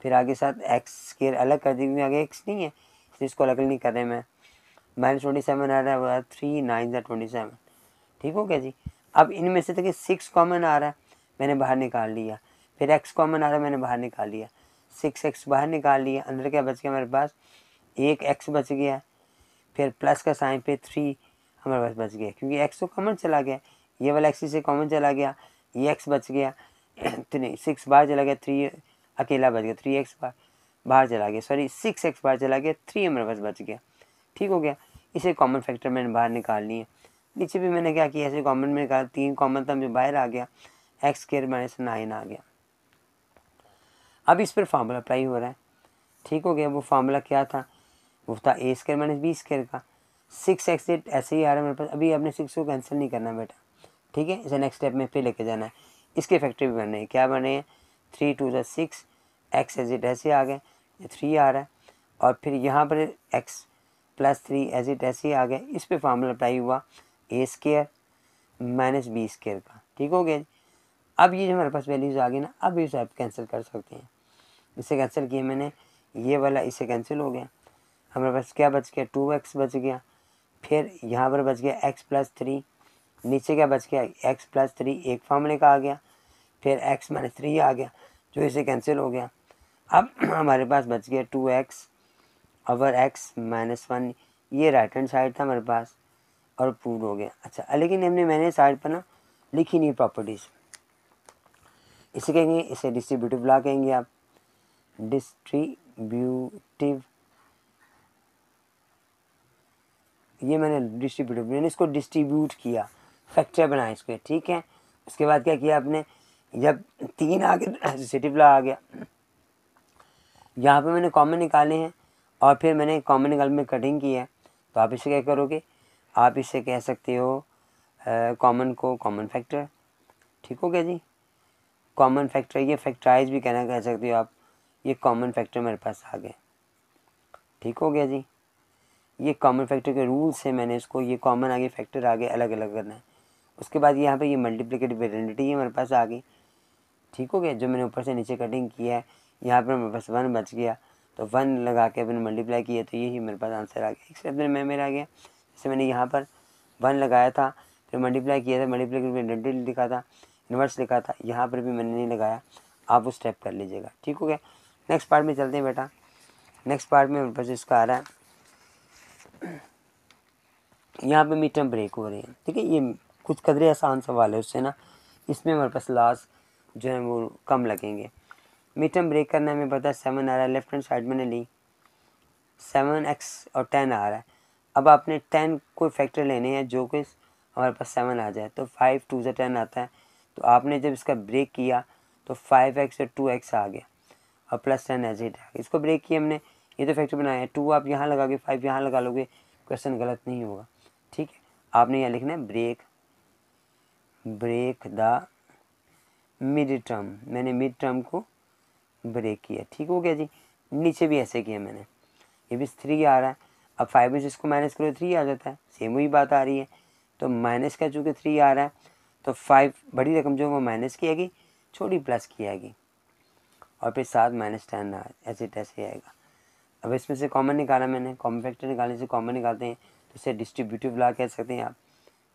फिर आगे साथ एक्स स्क्वायर अलग कर दी, आगे एक्स नहीं है इसलिए इसको अलग नहीं कर रहे मैं। -27 आ रहा है, 3 9 ज़ा 27, ठीक हो गया जी। अब इनमें से देखिए 6 कॉमन आ रहा है, मैंने बाहर निकाल लिया। फिर x कॉमन आ रहा है, मैंने बाहर निकाल लिया। 6x बाहर निकाल लिया, अंदर क्या बच गया मेरे पास, एक x बच गया। फिर प्लस का साइन पे 3 हमारे पास बच गया, क्योंकि x तो कॉमन चला गया, ये वाला x से कॉमन चला गया, ये x बच गया। तो नहीं, 6 बाहर चला गया, 3 अकेला बच गया, 3x बाहर चला गया, सॉरी 6x बाहर चला गया, 3 हमारे पास बच गया। ठीक हो गया। इसे कॉमन फैक्टर मैंने बाहर निकाल लिए। नीचे भी मैंने क्या किया, ऐसे कॉमन में निकाल, 3 कॉमन था जो बाहर आ गया, x² - 9 आ गया। अब इस पर फार्मूला अप्लाई हो रहा है। ठीक हो गया। वो फार्मूला क्या था, वो था a² - b² का। 6x ऐसे ही आ रहा है मेरे पास। अभी आपने 6 को कैंसिल नहीं करना बेटा, ठीक है, इसे नेक्स्ट स्टेप में फिर लेके जाना है। इसके फैक्टर भी बनने हैं, क्या बने हैं, 3 2 ज़ा 6, एक्स एज इट ऐसे आ गए, 3 आ रहा है, और फिर यहाँ पर x + 3 एज इट ऐसे ही आ गए। इस पर फार्मूला अप्लाई हुआ a² - b² का। ठीक हो गया। अब ये जो हमारे पास वैल्यूज़ आ गई ना, अब इसे आप कैंसिल कर सकते हैं। इसे कैंसिल किया मैंने, ये वाला इससे कैंसिल हो गया। हमारे पास क्या बच गया, 2x बच गया। फिर यहाँ पर बच गया x+3, नीचे क्या बच गया, x+3 एक फार्मूले का आ गया, फिर x-3 आ गया जो इसे कैंसिल हो गया। अब हमारे पास बच गया 2x ओवर x-1, ये राइट हैंड साइड था हमारे पास और प्रूव हो गया। अच्छा, लेकिन मैंने साइड पर ना लिखी नहीं प्रॉपर्टीज़, इसे कहेंगे, इसे डिस्ट्रीब्यूटिव लॉ कहेंगे आप, डिस्ट्रीब्यूटिव, ये मैंने इसको डिस्ट्रीब्यूट किया, फैक्टर बनाया इसको, ठीक है। उसके बाद क्या किया आपने, जब 3 आ गया एसोसिएटिव लॉ आ गया, यहाँ पे मैंने कॉमन निकाले हैं और फिर मैंने कॉमन निकाल में कटिंग की है। तो आप इसे क्या करोगे, आप इसे कह सकते हो कॉमन को कॉमन फैक्टर, ठीक हो गया जी। कॉमन फैक्टर, ये फैक्टराइज भी कह सकते हो आप, ये कॉमन फैक्टर मेरे पास आ गए, ठीक हो गया जी। ये कॉमन फैक्टर के रूल से मैंने इसको, ये कॉमन आगे फैक्टर आगे अलग अलग करना है। उसके बाद यहाँ पे ये मल्टीप्लिकेटिव आइडेंटिटी है मेरे पास आ गई, ठीक हो गया। जो मैंने ऊपर से नीचे कटिंग किया है, यहाँ पर मेरे पास 1 बच गया, तो 1 लगा के मैंने मल्टीप्लाई किया, तो यही मेरे पास आंसर आ गया। एक स्टेप में मेरा आ गया, जैसे मैंने यहाँ पर 1 लगाया था, फिर मल्टीप्लाई किया था, मल्टीप्लिकेटिव आइडेंटिटी लिखा था, इन्वर्स लिखा था, यहाँ पर भी मैंने नहीं लगाया, आप वो स्टेप कर लीजिएगा, ठीक हो गया। नेक्स्ट पार्ट में चलते हैं बेटा। नेक्स्ट पार्ट में मेरे पास इसका आ रहा है, यहाँ पे मिड टर्म ब्रेक हो रही है, ठीक है। ये कुछ कदरे आसान सवाल है, उससे ना इसमें हमारे पास लॉस जो है वो कम लगेंगे। मिड टर्म ब्रेक करना हमें पता है, 7 आ रहा है, लेफ्ट हैंड साइड मैंने ली, 7x और 10 आ रहा है। अब आपने 10 कोई फैक्टर लेने हैं जो कि हमारे पास 7 आ जाए, तो 5 2 से 10 आता है। तो आपने जब इसका ब्रेक किया तो 5x और 2x आ गया और +10 एज इट है। इसको ब्रेक किया हमने, ये तो फैक्टर बनाया है, 2 आप यहाँ लगाओगे, 5 यहाँ लगा लोगे, क्वेश्चन गलत नहीं होगा, ठीक है। आपने यहाँ लिखना है ब्रेक द मिड टर्म, मैंने मिड टर्म को ब्रेक किया, ठीक हो गया जी। नीचे भी ऐसे किया मैंने, ये भी 3 आ रहा है, अब 5 में से इसको माइनस करो 3 आ जाता है, सेम वही बात आ रही है। तो माइनस का चूँकि 3 आ रहा है, तो 5 बड़ी रकम जो वो माइनस की आएगी, छोटी प्लस की आएगी, और फिर साथ -10 ऐसे ऐसे आएगा। अब इसमें से कॉमन निकाला मैंने, कॉमन फैक्टर निकालने से कॉमन निकालते हैं, तो इसे डिस्ट्रीब्यूटिव लॉ कह सकते हैं आप,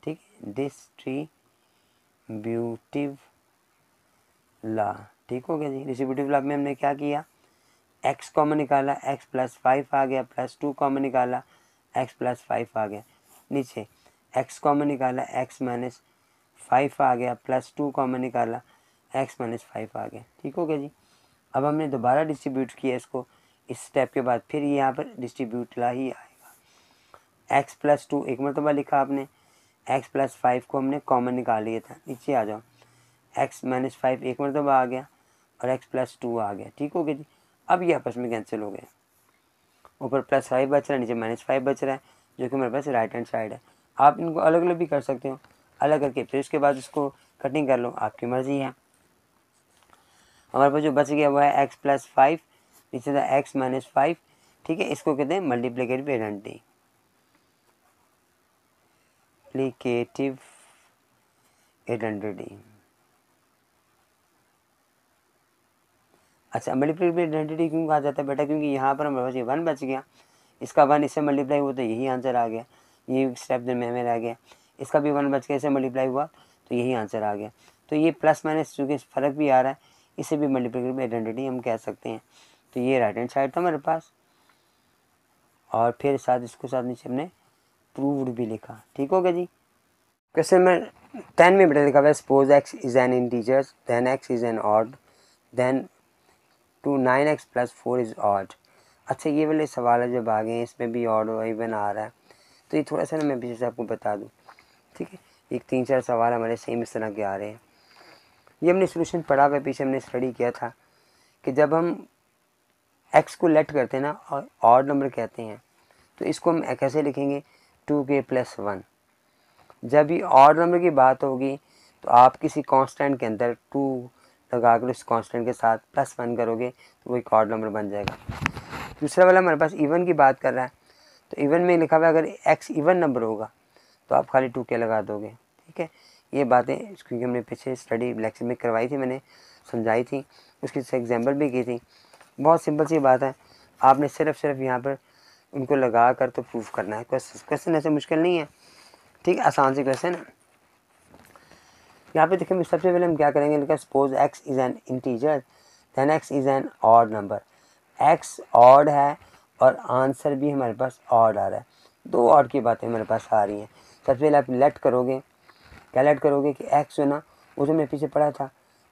ठीक है, डिस्ट्रीब्यूटिव लॉ, ठीक हो गया जी। डिस्ट्रीब्यूटिव लॉ में हमने क्या किया, x कॉमन निकाला, x +5 आ गया, +2 कॉमन निकाला, x +5 आ गया, नीचे x कॉमन निकाला, x -5 आ गया, +2 कॉमन निकाला, x -5 आ गया, ठीक हो गया जी। अब हमने दोबारा डिस्ट्रीब्यूट किया इसको, इस स्टेप के बाद फिर यहाँ पर डिस्ट्रीब्यूट ला ही आएगा। x +2 एक मरतबा लिखा आपने, x +5 को हमने कॉमन निकाल लिया था, नीचे आ जाओ, x -5 एक मरतबा आ गया और x +2 आ गया, ठीक हो गया जी। अब ये आपस में कैंसिल हो गए, ऊपर +5 बच रहा है, नीचे -5 बच रहा है, जो कि मेरे पास राइट हैंड साइड है। आप इनको अलग अलग भी कर सकते हो, अलग करके फिर उसके बाद इसको कटिंग कर लो, आपकी मर्ज़ी है। हमारे पास जो बच गया वो है x +5, नीचे था x -5, ठीक है। इसको कहते हैं मल्टीप्लिकेटिव आइडेंटिटी, मल्टीप्लिकेटिव आइडेंटिटी। अच्छा, मल्टीप्लिकेटिव आइडेंटिटी क्यों कहा जाता है बेटा, क्योंकि यहाँ पर हमारे पास ये 1 बच गया, इसका 1 इससे मल्टीप्लाई हुआ तो यही आंसर आ गया, ये स्टेप में रह गया, इसका भी 1 बच गया, इससे मल्टीप्लाई हुआ तो यही आंसर आ गया। तो ये प्लस माइनस चूँकि फ़र्क भी आ रहा है, इसे भी मल्टीप्लिकेटिव आइडेंटिटी हम कह सकते हैं। तो ये राइट हैंड साइड था हमारे पास, और फिर साथ इसको साथ नीचे हमने प्रूव्ड भी लिखा, ठीक हो गया जी। क्वेश्चन नंबर 10 में बेटा लिखा हुआ है, suppose x is an integer, then x is an odd, then two 9x + 4 is odd. अच्छा, ये वाले सवाल है जब आ गए हैं, इसमें भी ऑड और इवन आ रहा है, तो ये थोड़ा सा ना मैं पीछे से आपको बता दूँ, ठीक है। एक 3-4 सवाल हमारे सेम इस तरह के आ रहे हैं, ये हमने सोल्यूशन पढ़ा हुआ, पीछे हमने स्टडी किया था कि जब हम x को लेट करते हैं ना और ऑड नंबर कहते हैं, तो इसको हम कैसे लिखेंगे, 2k + 1। जब भी ऑड नंबर की बात होगी तो आप किसी कांस्टेंट के अंदर 2 लगा कर उस कांस्टेंट के साथ +1 करोगे तो वो एक ऑड नंबर बन जाएगा। दूसरा वाला हमारे पास इवन की बात कर रहा है, तो इवन में लिखा हुआ है अगर x इवन नंबर होगा तो आप खाली 2k लगा दोगे, ठीक है। ये बातें क्योंकि हमने पीछे स्टडी लेक्चर में करवाई थी, मैंने समझाई थी, उसकी एग्जाम्पल भी की थी, बहुत सिंपल सी बात है, आपने सिर्फ यहाँ पर उनको लगा कर तो प्रूफ करना है। क्वेश्चन ऐसे मुश्किल नहीं है, ठीक है, आसान सी क्वेश्चन है। यहाँ पे देखिए सबसे पहले हम क्या करेंगे, लिखा suppose x is an integer then x is an odd number. x ऑड है और आंसर भी हमारे पास ऑड आ रहा है, दो ऑड की बातें हमारे पास आ रही हैं। सबसे पहले आप लेट करोगे, क्या लेट करोगे कि x जो ना वो जो मैं पीछे पढ़ा था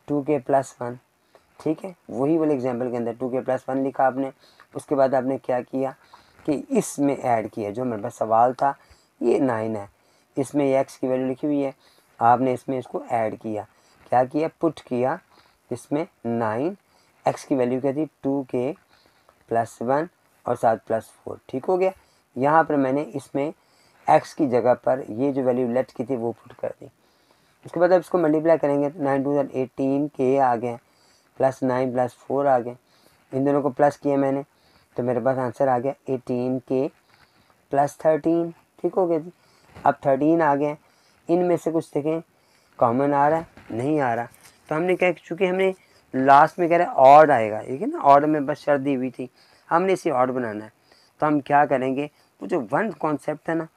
2k+1, ठीक है, वही वाले एग्जाम्पल के अंदर 2k+1 लिखा आपने। उसके बाद आपने क्या किया कि इसमें ऐड किया, जो मेरे पास सवाल था ये 9 है, इसमें ये x की वैल्यू लिखी हुई है, आपने इसमें इसको ऐड किया, क्या किया, पुट किया इसमें 9, x की वैल्यू क्या थी 2k+1 और 7+4, ठीक हो गया। यहाँ पर मैंने इसमें x की जगह पर ये जो वैल्यू लेट की थी वो पुट कर दी। उसके बाद अब इसको मल्टीप्लाई करेंगे तो 9 2 18k आ गए, +9+4 आ गए, इन दोनों को प्लस किया मैंने तो मेरे पास आंसर आ गया 18k+13, ठीक हो गया जी। अब 13 आ गए, इनमें से कुछ देखें कॉमन आ रहा है, नहीं आ रहा, तो हमने क्या, चूँकि हमने लास्ट में कह रहे ऑड आएगा, ठीक है ना, ऑड में बस शर्त दी हुई थी, हमने इसे ऑड बनाना है, तो हम क्या करेंगे, वो जो वन कॉन्सेप्ट है ना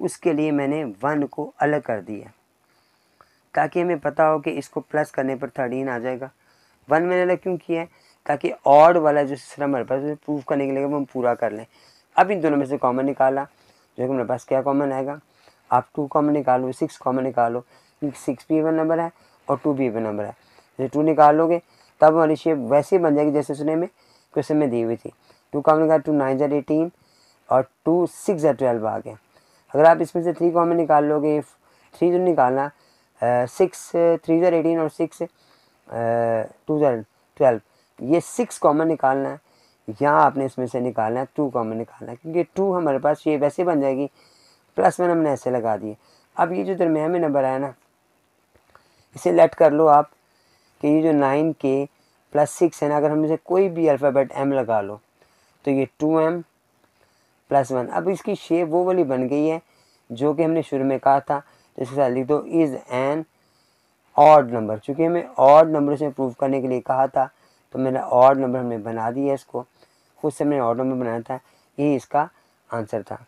उसके लिए मैंने 1 को अलग कर दिया ताकि हमें पता हो कि इसको प्लस करने पर 13 आ जाएगा। 1 मैंने अलग क्यों किया है, ताकि ऑड वाला जो सिस्टम हमारे पास प्रूफ करने के लिए वो हम पूरा कर लें। अब इन दोनों में से कॉमन निकाला, जो कि मेरे पास क्या कॉमन आएगा, आप 2 कॉमन निकालो, 6 कॉमन निकालो, 6 भी इवन नंबर है और 2 भी इवन नंबर है, जैसे 2 निकाल लोगे तब हमारी शेप वैसे ही बन जाएगी जैसे उसने में क्वेश्चन में दी हुई थी। 2 कॉमन निकाल, 2 9 ज़ा 18 और 2 6 ज़ा 12 आ गया। अगर आप इसमें से 3 कॉमन निकाल लोगे, 3 जो निकालना 6 3 ज़ा 18 और 6 2 ज़ा 12, ये 6 कॉमन निकालना है, यहाँ आपने इसमें से निकालना है 2 कॉमन निकालना है, क्योंकि 2 हमारे पास ये वैसे बन जाएगी, +1 हमने ऐसे लगा दिए। अब ये जो दरमियान में नंबर आया ना इसे लेट कर लो आप कि ये जो 9k+6 है ना, अगर हम इसे कोई भी अल्फ़ाबेट m लगा लो तो ये 2m+1। अब इसकी शेप वो वाली बन गई है जो कि हमने शुरू में कहा था, तो इसके साथ लिख दो इज़ एन ऑड नंबर। चूँकि हमें ऑड नंबर से प्रूव करने के लिए कहा था तो मैंने ऑड नंबर हमने बना दिया इसको, खुद से हमने ऑड नंबर बनाया था, ये इसका आंसर था।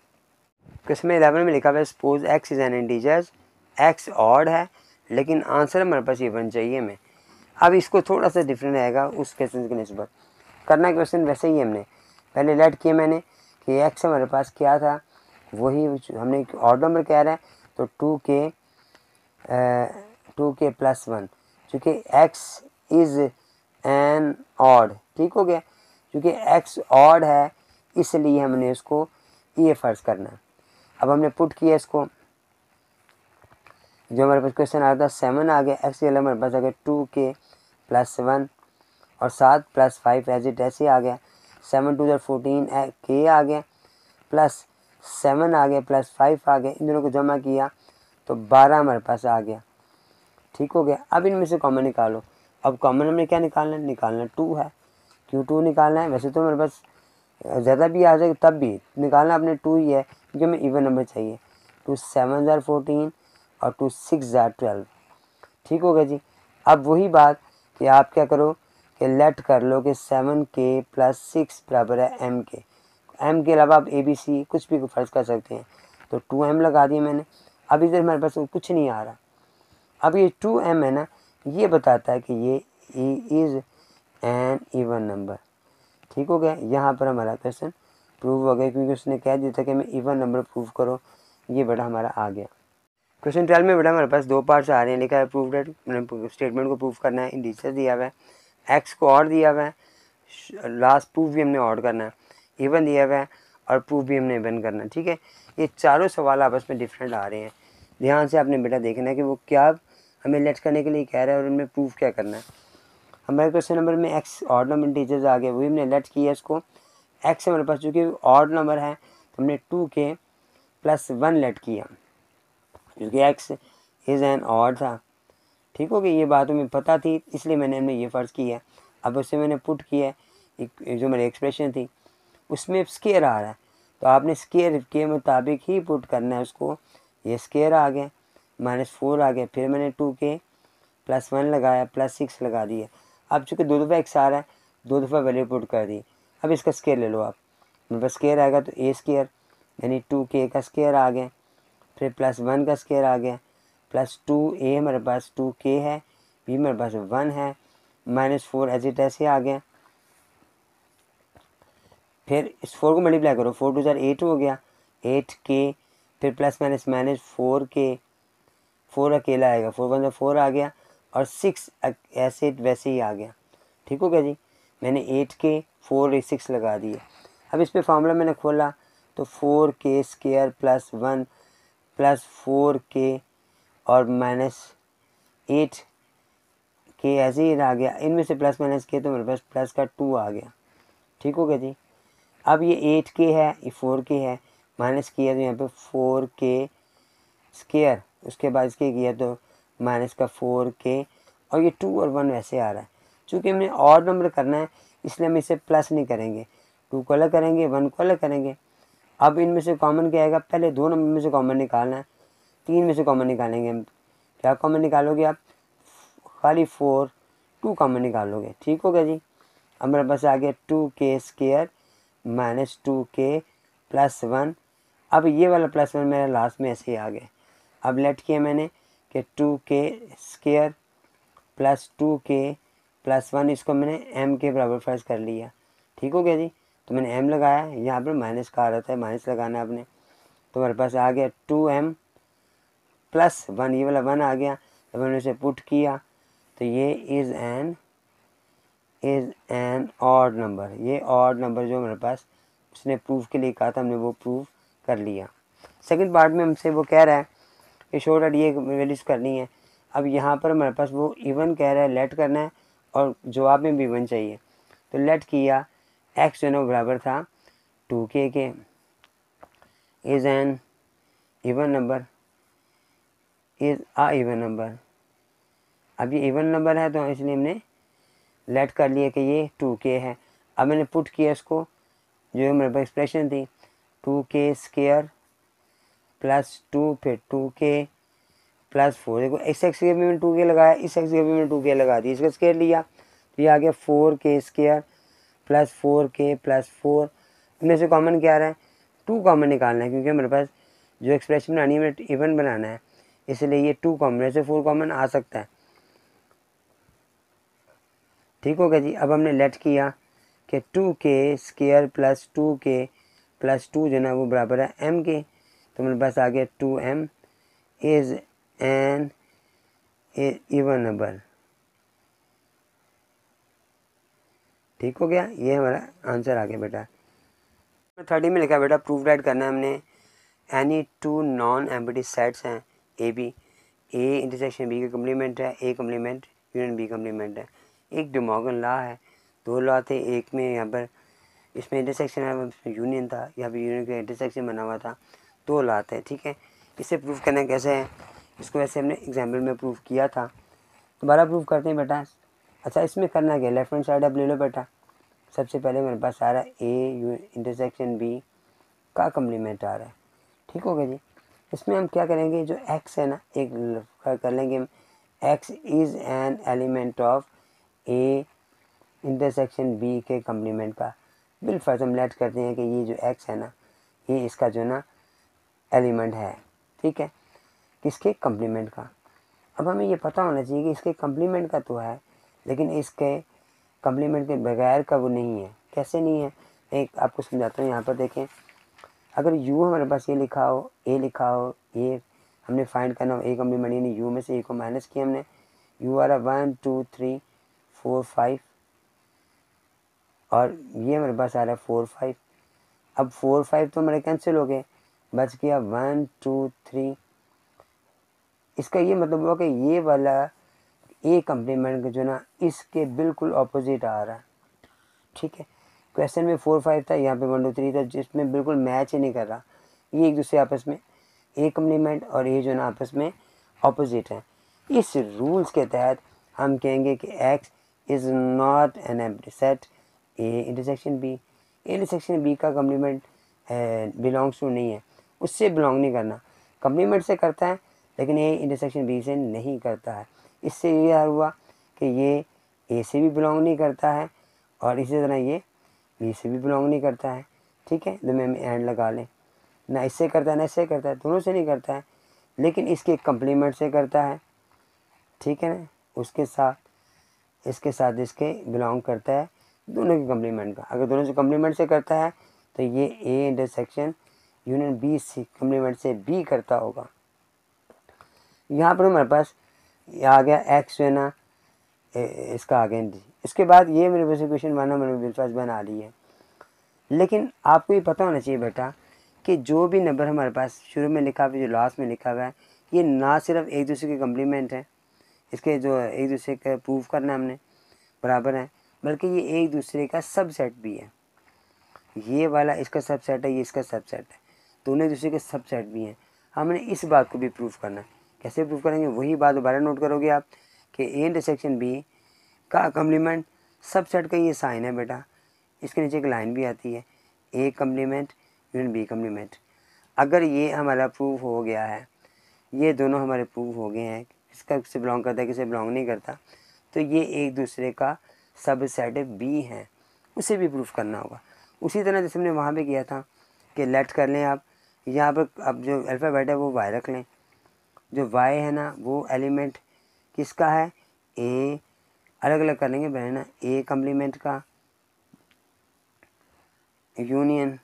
क्वेश्चन 11 में लिखा हुआ है suppose x is an integer, x ऑड है लेकिन आंसर हमारे पास ये बन चाहिए हमें। अब इसको थोड़ा सा डिफरेंट आएगा उस क्वेश्चन के निस्बत, करना क्वेश्चन वैसे ही हमने पहले लेट किया मैंने कि x हमारे पास क्या था, वही हमने ऑड नंबर कह रहा है तो 2k+1, चूँकि x इज़ एन ऑड, ठीक हो गया, क्योंकि x ऑड है इसलिए हमने इसको ये फ़र्ज़ करना है। अब हमने पुट किया इसको, जो हमारे पास क्वेश्चन आ रहा था 7 आ गया, x के लिए हमारे पास आ गया 2k+1 और 7 + 5 एज इट ऐसे आ गया, 7 2 14 k आ गया, +7 आ गया +5 आ गया, इन दोनों को जमा किया तो 12 हमारे पास आ गया, ठीक हो गया। अब इनमें से कॉमन निकालो, अब कॉमन हमने क्या निकालना है, निकालना 2 है, क्यों 2 निकालना है, वैसे तो मेरे पास ज़्यादा भी आ जाएगा तब भी निकालना आपने 2 ही है क्योंकि हमें इवन नंबर चाहिए। 2 7 ज़ा 14 और 2 6 ज़ा 12, ठीक हो गया जी। अब वही बात कि आप क्या करो कि लेट कर लो कि 7k+6 बराबर है m के, m के अलावा आप ABC कुछ भी फ़र्ज़ कर सकते हैं, तो 2m लगा दिया मैंने। अब इधर हमारे पास कुछ नहीं आ रहा, अब ये 2m है ना, ये बताता है कि ये इज़ एन इवन नंबर, ठीक हो गया। यहाँ पर हमारा क्वेश्चन प्रूव हो गया क्योंकि उसने कह दिया था कि हमें इवन नंबर प्रूव करो, ये बेटा हमारा आ गया। क्वेश्चन 12 में बेटा हमारे पास 2 पार्ट्स आ रहे हैं, लिखा है प्रूव डेट, स्टेटमेंट को प्रूव करना है, इंडिसेस दिया हुआ है, एक्स को और दिया हुआ है, लास्ट प्रूफ भी हमने और करना है, इवन दिया हुआ है और प्रूफ भी हमने इवन करना है, ठीक है। ये चारों सवाल आपस में डिफरेंट आ रहे हैं, ध्यान से आपने बेटा देखना है कि वो क्या हमें लेट करने के लिए कह रहा है और उनमें प्रूफ क्या करना है। हमारे क्वेश्चन नंबर में एक्स ऑड नंबर इंटीजर्स आ गए, वही हमने लेट किया इसको, एक्स हमारे पास चूँकि ऑड नंबर है तो हमने 2k+1 लेट किया क्योंकि एक्स इज़ एन ऑड था, ठीक हो गया। ये बात हमें पता थी इसलिए हमने ये फ़र्ज़ किया। अब उससे मैंने पुट किया, जो मेरी एक्सप्रेशन थी उसमें स्केयर आ रहा है तो आपने स्केयर के मुताबिक ही पुट करना है उसको। ये स्केयर आ गया, -4 आ गया, फिर मैंने 2k+1 लगाया +6 लगा दिया। अब चूँकि 2 दफ़ा एक्स आ रहा है 2 दफ़ा वैल्यू पुट कर दी। अब इसका स्केयर ले लो आप, मेरे पास स्केयर आएगा तो ए स्केयर यानी 2k का स्केयर आ गया, फिर +1 का स्केयर आ गया, +2a हमारे पास 2k है, b मेरे पास 1 है, -4 एज इट ऐसे आ गया। फिर इस 4 को मल्टीप्लाई करो, 4 2 8 हो गया, 8k, फिर +-4k, 4 अकेला आएगा, 4 1 4 आ गया, और 6 ऐसे वैसे ही आ गया। ठीक हो गया जी। मैंने 8k 4 6 लगा दिए। अब इस पे फार्मूला मैंने खोला तो 4k स्क्वायर +1 +4k और -8k ऐसे ही आ गया। इनमें से प्लस माइनस के तो मेरे पास प्लस का 2 आ गया। ठीक हो गया जी। अब ये 8k है, ये 4k है, माइनस किया तो यहाँ पे 4k स्क्वायर, उसके बाद इसके किया तो माइनस का 4k, और ये 2 और 1 वैसे आ रहा है। चूँकि हमने ऑड नंबर करना है इसलिए हम इसे प्लस नहीं करेंगे, 2 को अलग करेंगे, 1 को अलग करेंगे। अब इनमें से कॉमन क्या आएगा, पहले 2 नंबर में से कॉमन निकालना है, 3 में से कॉमन निकालेंगे हम। क्या कॉमन निकालोगे आप, खाली 4, 2 कॉमन निकालोगे। ठीक हो गया जी। अब मेरे पास आ गया 2k स्क्वायर -2k +1। अब ये वाला +1 मेरा लास्ट में ऐसे ही आ गया। अब लेट किया मैंने कि 2k स्क्वायर +2k +1, इसको मैंने m के बराबर फर्ज कर लिया। ठीक हो गया जी। तो मैंने m लगाया, यहाँ पर माइनस का आ रहा था, माइनस लगाना है आपने। तो मेरे पास आ गया 2m +1, ये वाला 1 आ गया। जब मैंने इसे पुट किया तो ये इज़ एन ऑड नंबर। ये ऑड नंबर जो मेरे पास उसने प्रूफ के लिए कहा था, हमने वो प्रूफ कर लिया। सेकंड पार्ट में हमसे वो कह रहा है कि शो डैट ये वैल्यूज़ करनी है। अब यहाँ पर हमारे पास वो इवन कह रहा है, लेट करना है, और जवाब में भी इवन चाहिए। तो लेट किया, एक्स जो है बराबर था 2k के, is an even number, is a even number. अब ये इवन नंबर है तो इसलिए हमने लेट कर लिया कि ये 2k है। अब मैंने पुट किया इसको, जो मेरे पास एक्सप्रेशन थी 2k स्क्वायर +2 फिर 2k +4। देखो इस एक्स के भी मैंने 2k लगाया, इस एक्स के भी मैंने 2k लगा दी, इसका स्क्वायर लिया तो ये आ गया 4k स्क्वायर +4k +4। इनमें से कॉमन क्या आ रहा है, 2 कॉमन निकालना है, क्योंकि मेरे पास जो एक्सप्रेशन बनानी है मैंने इवन बनाना है, इसलिए ये 2 कॉमन, ऐसे 4 कॉमन आ सकता है। ठीक हो गया जी। अब हमने लेट किया कि 2k स्क्वायर +2k +2 जो ना वो बराबर है m के। तो मेरे पास आ गया 2m is an even number. ठीक हो गया, ये हमारा आंसर आ गया बेटा। 30 में लिखा बेटा प्रूफ राइट करना है हमने। एनी 2 नॉन एम्प्टी सेट्स हैं A B, A intersection B का कम्प्लीमेंट है, A complement union B complement है। एक डे मॉर्गन लॉ है, 2 लॉ थे, एक में यहाँ पर इसमें इंटरसेक्शन है, इसमें यूनियन था, यहाँ पर यूनियन का इंटरसेक्शन बना हुआ था, 2 लॉ थे। ठीक है, इसे प्रूफ करना कैसे है, इसको वैसे हमने एग्जाम्पल में प्रूफ किया था, दोबारा प्रूफ करते हैं बेटा। अच्छा इसमें करना क्या, लेफ्ट हैंड साइड आप ले लो बेटा। सबसे पहले मेरे पास आ रहा है ए इंटरसेक्शन बी का कम्प्लीमेंट आ रहा है। ठीक हो गया जी। इसमें हम क्या करेंगे, जो एक्स है ना, एक कर लेंगे हम, x is an element of A intersection B के कम्प्लीमेंट का। बिलफर्ज हम लेट करते हैं कि ये जो एक्स है ना, ये इसका जो ना एलिमेंट है। ठीक है, किसके कम्प्लीमेंट का। अब हमें ये पता होना चाहिए कि इसके कम्प्लीमेंट का तो है, लेकिन इसके कम्प्लीमेंट के बगैर का वो नहीं है। कैसे नहीं है, एक आपको समझाता हूँ। यहाँ पर देखें, अगर u हमारे पास ये लिखा हो, a लिखा हो, ये हमने फाइंड करना हो, a कम्प्लीमेंट यानी u में से a को माइनस किया हमने, u आ रहा 1 2 3 4 5, और ये हमारे पास आ रहा है 4 5। अब 4 5 तो हमारे कैंसिल हो गए, बच गया 1 2 3। इसका ये मतलब हुआ कि ये वाला a कम्प्लीमेंट जो ना इसके बिल्कुल अपोजिट आ रहा है। ठीक है, क्वेश्चन में 4 5 था, यहाँ पे 1 2 3 था, जिसमें बिल्कुल मैच ही नहीं कर रहा। ये एक दूसरे आपस में ए कम्प्लीमेंट और ये जो ना आपस में ऑपोजिट है। इस रूल्स के तहत हम कहेंगे कि x is not an empty set A intersection B. A intersection B का कम्प्लीमेंट बिलोंग्स टू नहीं है, उससे बिलोंग नहीं करना, कम्प्लीमेंट से करता है लेकिन ए इंटरसेक्शन बी से नहीं करता है। इससे ये हुआ कि ये ए से भी बिलोंग नहीं करता है और इसी तरह ये बी से भी बिलोंग नहीं करता है। ठीक है, तो मैं एंड लगा लें, ना इससे करता है ना इससे करता है, दोनों से नहीं करता है, लेकिन इसके कंप्लीमेंट से करता है। ठीक है ना, उसके साथ इसके बिलोंग करता है, दोनों के कंप्लीमेंट का। अगर दोनों से कंप्लीमेंट से करता है तो ये ए इंटरसेक्शन यूनियन बी से कंप्लीमेंट से बी करता होगा। यहाँ पर हमारे पास आ गया एक्स जो है ना, इसका आ गया डी। इसके बाद ये मेरे पास इक्वेशन मेरे पास बना ली है। लेकिन आपको ये पता होना चाहिए बेटा कि जो भी नंबर हमारे पास शुरू में लिखा हुआ है, जो लास्ट में लिखा हुआ है, ये ना सिर्फ एक दूसरे के कम्प्लीमेंट है, इसके जो एक दूसरे का प्रूफ करना हमने बराबर है, बल्कि ये एक दूसरे का सबसेट भी है। ये वाला इसका सबसेट है, ये इसका सबसेट है, दोनों एक दूसरे के सबसेट भी हैं। हमने इस बात को भी प्रूफ करना है। कैसे प्रूफ करेंगे, वही बात दोबारा नोट करोगे आप कि ए इंटरसेक्शन बी का कम्प्लीमेंट सबसेट का ये साइन है बेटा। इसके नीचे एक लाइन भी आती है, A complement union B complement. अगर ये हमारा प्रूफ हो गया है, ये दोनों हमारे प्रूफ हो गए हैं, किसका किससे बिलोंग करता है किससे बिलोंग नहीं करता, तो ये एक दूसरे का सबसेट बी है, उसे भी प्रूफ करना होगा। उसी तरह जैसे हमने वहाँ पे किया था कि लेट कर लें आप, यहाँ पर अब जो अल्फ़ाबेट है वो वाई रख लें। जो वाई है ना वो एलिमेंट किसका है, ए, अलग अलग कर लेंगे पहले ना, ए कम्प्लीमेंट का यूनियन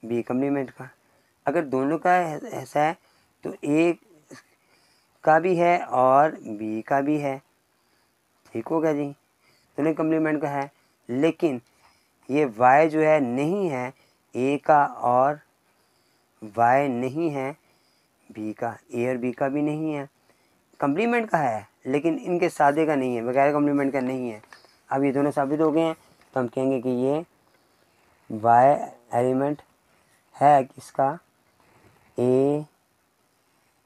बी कम्प्लीमेंट का। अगर दोनों का ऐसा है तो ए का भी है और बी का भी है। ठीक हो गया जी, दोनों कम्प्लीमेंट का है। लेकिन ये y जो है नहीं है ए का और y नहीं है बी का, ए और बी का भी नहीं है। कम्प्लीमेंट का है लेकिन इनके सादे का नहीं है, बगैर कम्प्लीमेंट का नहीं है। अब ये दोनों साबित हो गए हैं तो हम कहेंगे कि ये y एलिमेंट है किसका, ए।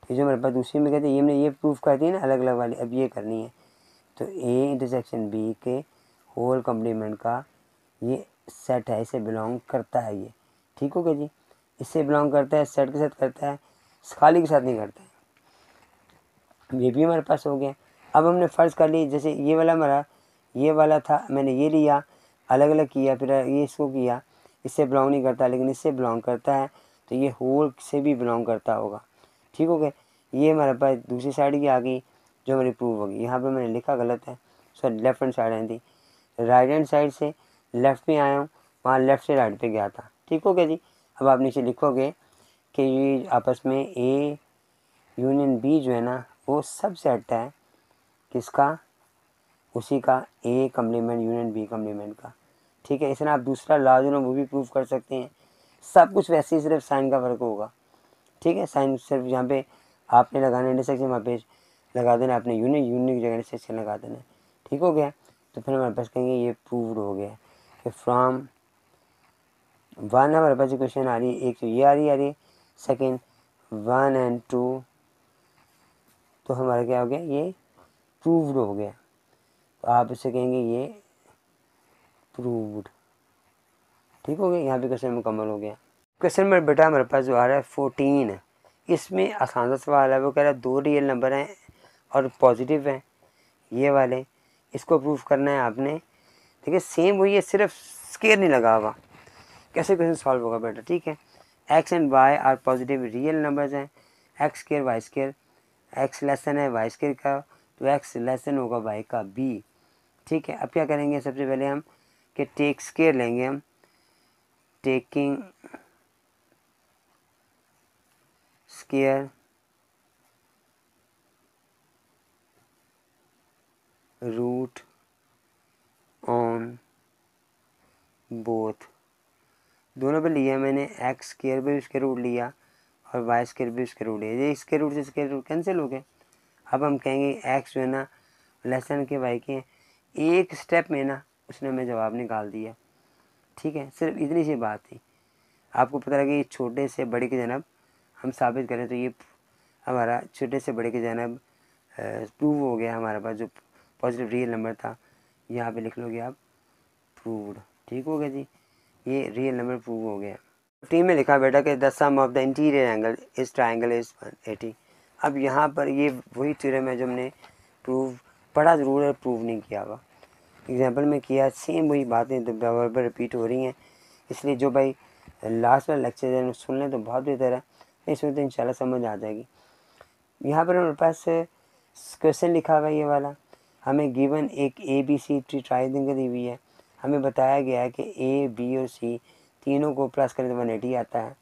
जो हमारे पास दूसरी में कहते हैं, ये हमने ये प्रूफ कर दी ना अलग अलग वाली, अब ये करनी है। तो ए इंटरसेक्शन बी के होल कम्प्लीमेंट का ये सेट है, इसे बिलोंग करता है ये। ठीक हो गया जी, इससे बिलोंग करता है, सेट के साथ करता है, खाली के साथ नहीं करता है। ये भी हमारे पास हो गया। अब हमने फ़र्ज़ कर ली, जैसे ये वाला हमारा ये वाला था, मैंने ये लिया, अलग अलग किया, फिर ये इसको किया, इससे बिलोंग नहीं करता लेकिन इससे बिलोंग करता है, तो ये होल से भी बिलोंग करता होगा। ठीक हो गया, ये हमारे पास दूसरी साइड की आ गई जो हमारी प्रूव होगी। यहाँ पर मैंने लिखा गलत है, sorry left hand side I थी, राइट हैंड साइड से लेफ़्ट में आया हूँ, वहाँ लेफ़्ट से राइट पे गया था। ठीक हो गया जी। अब आप नीचे लिखोगे कि ये आपस में ए यूनियन बी जो है ना वो सब सेट है किसका, उसी का, A complement union B complement का। ठीक है, इसमें आप दूसरा लॉ जो ना वो भी प्रूव कर सकते हैं। सब कुछ वैसे ही, सिर्फ साइन का फ़र्क होगा। ठीक है, साइन सिर्फ यहाँ पे आपने लगाना इंटरसेक्शन, वहाँ पे लगा देना आपने यूनियन की जगह इंटरसेक्शन लगा देना। ठीक हो गया, तो फिर हमारे पास कहेंगे ये प्रूव्ड हो गया कि फ्रॉम वन हमारे पास इक्वेशन आ रही है, एक तो ये आ रही है, सेकेंड 1 और 2, तो हमारा क्या हो गया, ये प्रूव्ड हो गया। तो आप इसे कहेंगे ये प्रूव्ड। ठीक हो गया, यहाँ पे क्वेश्चन मुकम्मल हो गया। क्वेश्चन नंबर बेटा हमारे पास जो आ रहा है 14, इसमें आसान सा सवाल है। वो कह रहा है 2 रियल नंबर हैं और पॉजिटिव हैं ये वाले, इसको प्रूफ करना है आपने। ठीक है, सेम वही है, सिर्फ स्केयर नहीं लगा हुआ। कैसे क्वेश्चन सॉल्व होगा बेटा, ठीक है। X and Y are positive real numbers हैं, X square Y square, X less than है वाई स्केयर का, तो एक्स लेसन होगा वाई का बी। ठीक है, अब क्या करेंगे, सबसे पहले हम कि टेक स्केयर लेंगे, हम taking square root on both, दोनों पे लिया मैंने, एक्स स्केयर भी उसके रूट लिया और वाई स्केयर भी उसके रूट लिया। ये स्केयर रूट से स्केयर रूट कैंसिल हो गए। अब हम कहेंगे एक्स जो है ना लेसन के वाई के, एक स्टेप में ना उसने हमें जवाब निकाल दिया। ठीक है, सिर्फ इतनी सी बात थी। आपको पता लगे ये छोटे से बड़े की जनब हम साबित करें तो ये हमारा छोटे से बड़े की जनब प्रूव हो गया। हमारे पास जो पॉजिटिव रियल नंबर था, यहाँ पे लिख लोगे आप प्रूव्ड। ठीक हो गया जी, ये रियल नंबर प्रूव हो गया। टीम में लिखा बेटा कि the sum of the interior angle इस ट्राइंगल इज 180। अब यहाँ पर ये वही थ्योरम है जो हमने प्रूव पढ़ा ज़रूर है, प्रूव नहीं किया हुआ। एग्जांपल में किया, सेम वही बातें तो बराबर रिपीट हो रही हैं। इसलिए जो भाई लास्ट वाला लेक्चर है सुन लें तो बहुत बेहतर है, इसमें तो इंशाल्लाह समझ आ जाएगी। यहाँ पर हमारे पास क्वेश्चन लिखा हुआ है, ये वाला हमें गिवन एक ए बी सी ट्राइंगल दी हुई है। हमें बताया गया है कि ए बी और सी तीनों को प्लस करें तो 180 आता है।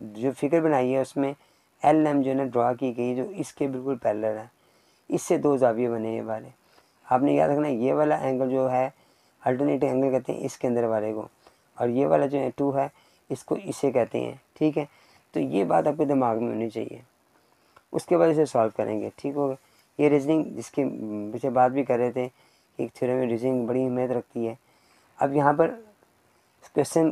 जो फिगर बनाई है उसमें एल एम जो है ना ड्रा की गई, जो इसके बिल्कुल पैरेलल है। इससे दो जाविये बने ये वाले। आपने याद रखना ये वाला एंगल जो है अल्टरनेटिव एंगल कहते हैं इसके अंदर वाले को, और ये वाला जो है 2 है इसको इसे कहते हैं। ठीक है, तो ये बात आपके दिमाग में होनी चाहिए। उसके बाद इसे सॉल्व करेंगे। ठीक होगा। ये रीजनिंग जिसके पीछे बात भी कर रहे थे, एक थ्योरम में रीजनिंग बड़ी अहमियत रखती है। अब यहाँ पर क्वेश्चन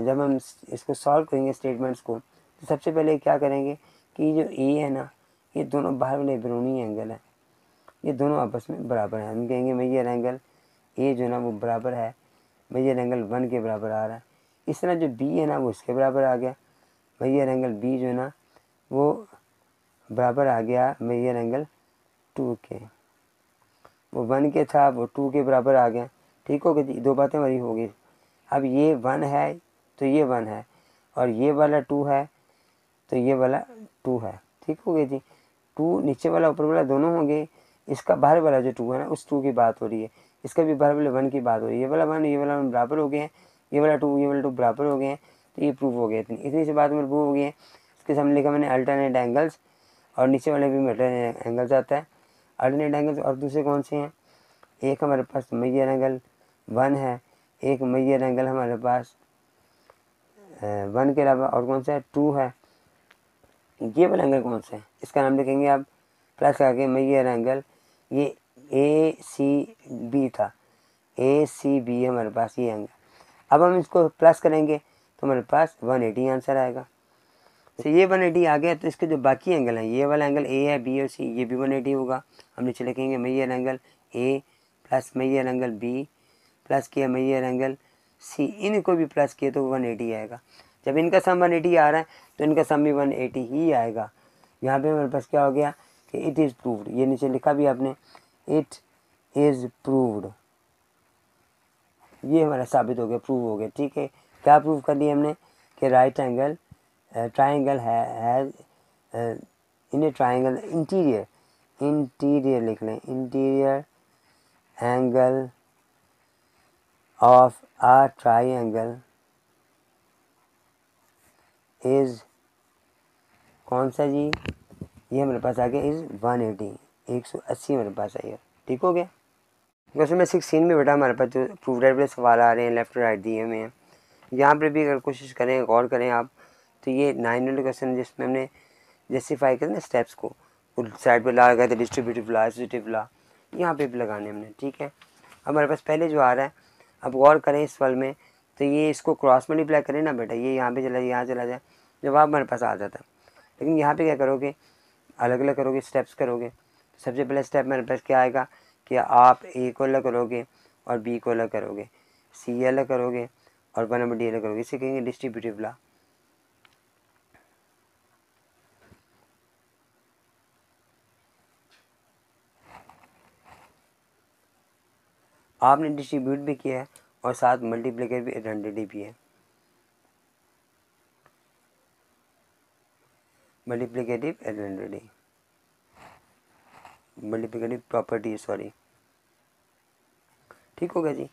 जब हम इसको सॉल्व करेंगे स्टेटमेंट्स को, तो सबसे पहले क्या करेंगे कि जो ए है ना, ये दोनों बाहर वाले बैरूनी एंगल है, ये दोनों आपस में बराबर हैं। हम कहेंगे मेजर एंगल ए जो है ना वो बराबर है मेजर एंगल 1 के बराबर आ रहा है। इस तरह जो बी है ना वो इसके बराबर आ गया, मेजर एंगल बी जो है ना वो बराबर आ गया मेजर एंगल 2 के। वो 1 के था वो 2 के बराबर आ गया। ठीक हो गया जी, दो बातें हमारी हो गई। अब ये 1 है तो ये 1 है, और ये वाला 2 है तो ये वाला 2 है। ठीक हो गया जी। 2 नीचे वाला ऊपर वाला दोनों होंगे। इसका बाहर वाला जो 2 है ना उस 2 की बात हो रही है, इसका भी बाहर वाले 1 की बात हो रही है। ये वाला 1 ये वाला 1 बराबर हो गए हैं, ये वाला 2 ये वाला 2 बराबर हो गए हैं। तो ये प्रूव हो गया। इतनी सी बात में प्रूव हो गई है। इसके सामने लिखा मैंने अल्टरनेट एंगल्स, और नीचे वाले भी में अल्टरनेट एंगल्स आता है। अल्टरनेट एंगल्स और दूसरे कौन से हैं, एक हमारे पास मेजर एंगल 1 है, एक मेजर एंगल हमारे पास 1 के अलावा और कौन सा है 2 है। ये वाला एंगल कौन सा है, इसका नाम लिखेंगे आप प्लस आगे मेजर एंगल, ये ए सी बी था, ए सी बी है हमारे पास ये एंगल। अब हम इसको प्लस करेंगे तो हमारे पास 180 आंसर आएगा। तो ये 180 आ गया, तो इसके जो बाकी एंगल हैं, ये वाला एंगल ए है, बी और सी, ये भी 180 होगा। हम नीचे लिखेंगे measure angle A plus measure angle B plus किया मेजर एंगल सी, इनको भी प्लस किया तो 180 आएगा। जब इनका सम 180 आ रहा है तो इनका सम भी 180 ही आएगा। यहाँ पे हमारे पास क्या हो गया कि इट इज़ प्रूव्ड, ये नीचे लिखा भी आपने इट इज़ प्रूव्ड, ये हमारा साबित हो गया, प्रूव हो गया। ठीक है, क्या प्रूव कर लिया हमने कि right angle triangle has in a triangle interior लिख लें, interior angle of a triangle is कौन सा जी, ये हमारे पास आ गया इज़ 180, 180 हमारे पास आएगा। ठीक हो गया। क्वेश्चन नंबर 16 में बेटा हमारे पास जो प्रूव वाले सवाल आ रहे हैं लेफ्ट राइट दिए हुए हैं, यहाँ पर भी अगर कोशिश करें गौर करें आप, तो ये 9 वाले क्वेश्चन जिसमें हमने जस्टिफाई करें ना स्टेप्स को, साइड पर ला गए थे डिस्ट्रीब्यूटिव लॉ एसोसिएटिव लॉ, यहाँ पे भी लगाने हमने। ठीक है, हमारे पास पहले जो आ रहा है, अब गौर करें इस सवाल में, तो ये इसको क्रॉस मल्टीप्लाई करें ना बेटा, ये यहाँ पे चला जाए यहाँ चला जाए, जवाब हमारे पास आ जाता है। लेकिन यहाँ पे क्या करोगे, अलग अलग करोगे, स्टेप्स करोगे। सबसे पहले स्टेप मेरे पास क्या आएगा कि आप ए को अलग करोगे और बी को अलग करोगे, सी अलग करोगे और 1 नंबर डी अलग करोगे, इसे कहेंगे डिस्ट्रीब्यूटिव लॉ। आपने डिस्ट्रीब्यूट भी किया है और साथ मल्टीप्लिकेट भी आइडेंटिटी भी है, multiplicative identity, multiplicative property sorry. ठीक होगा जी,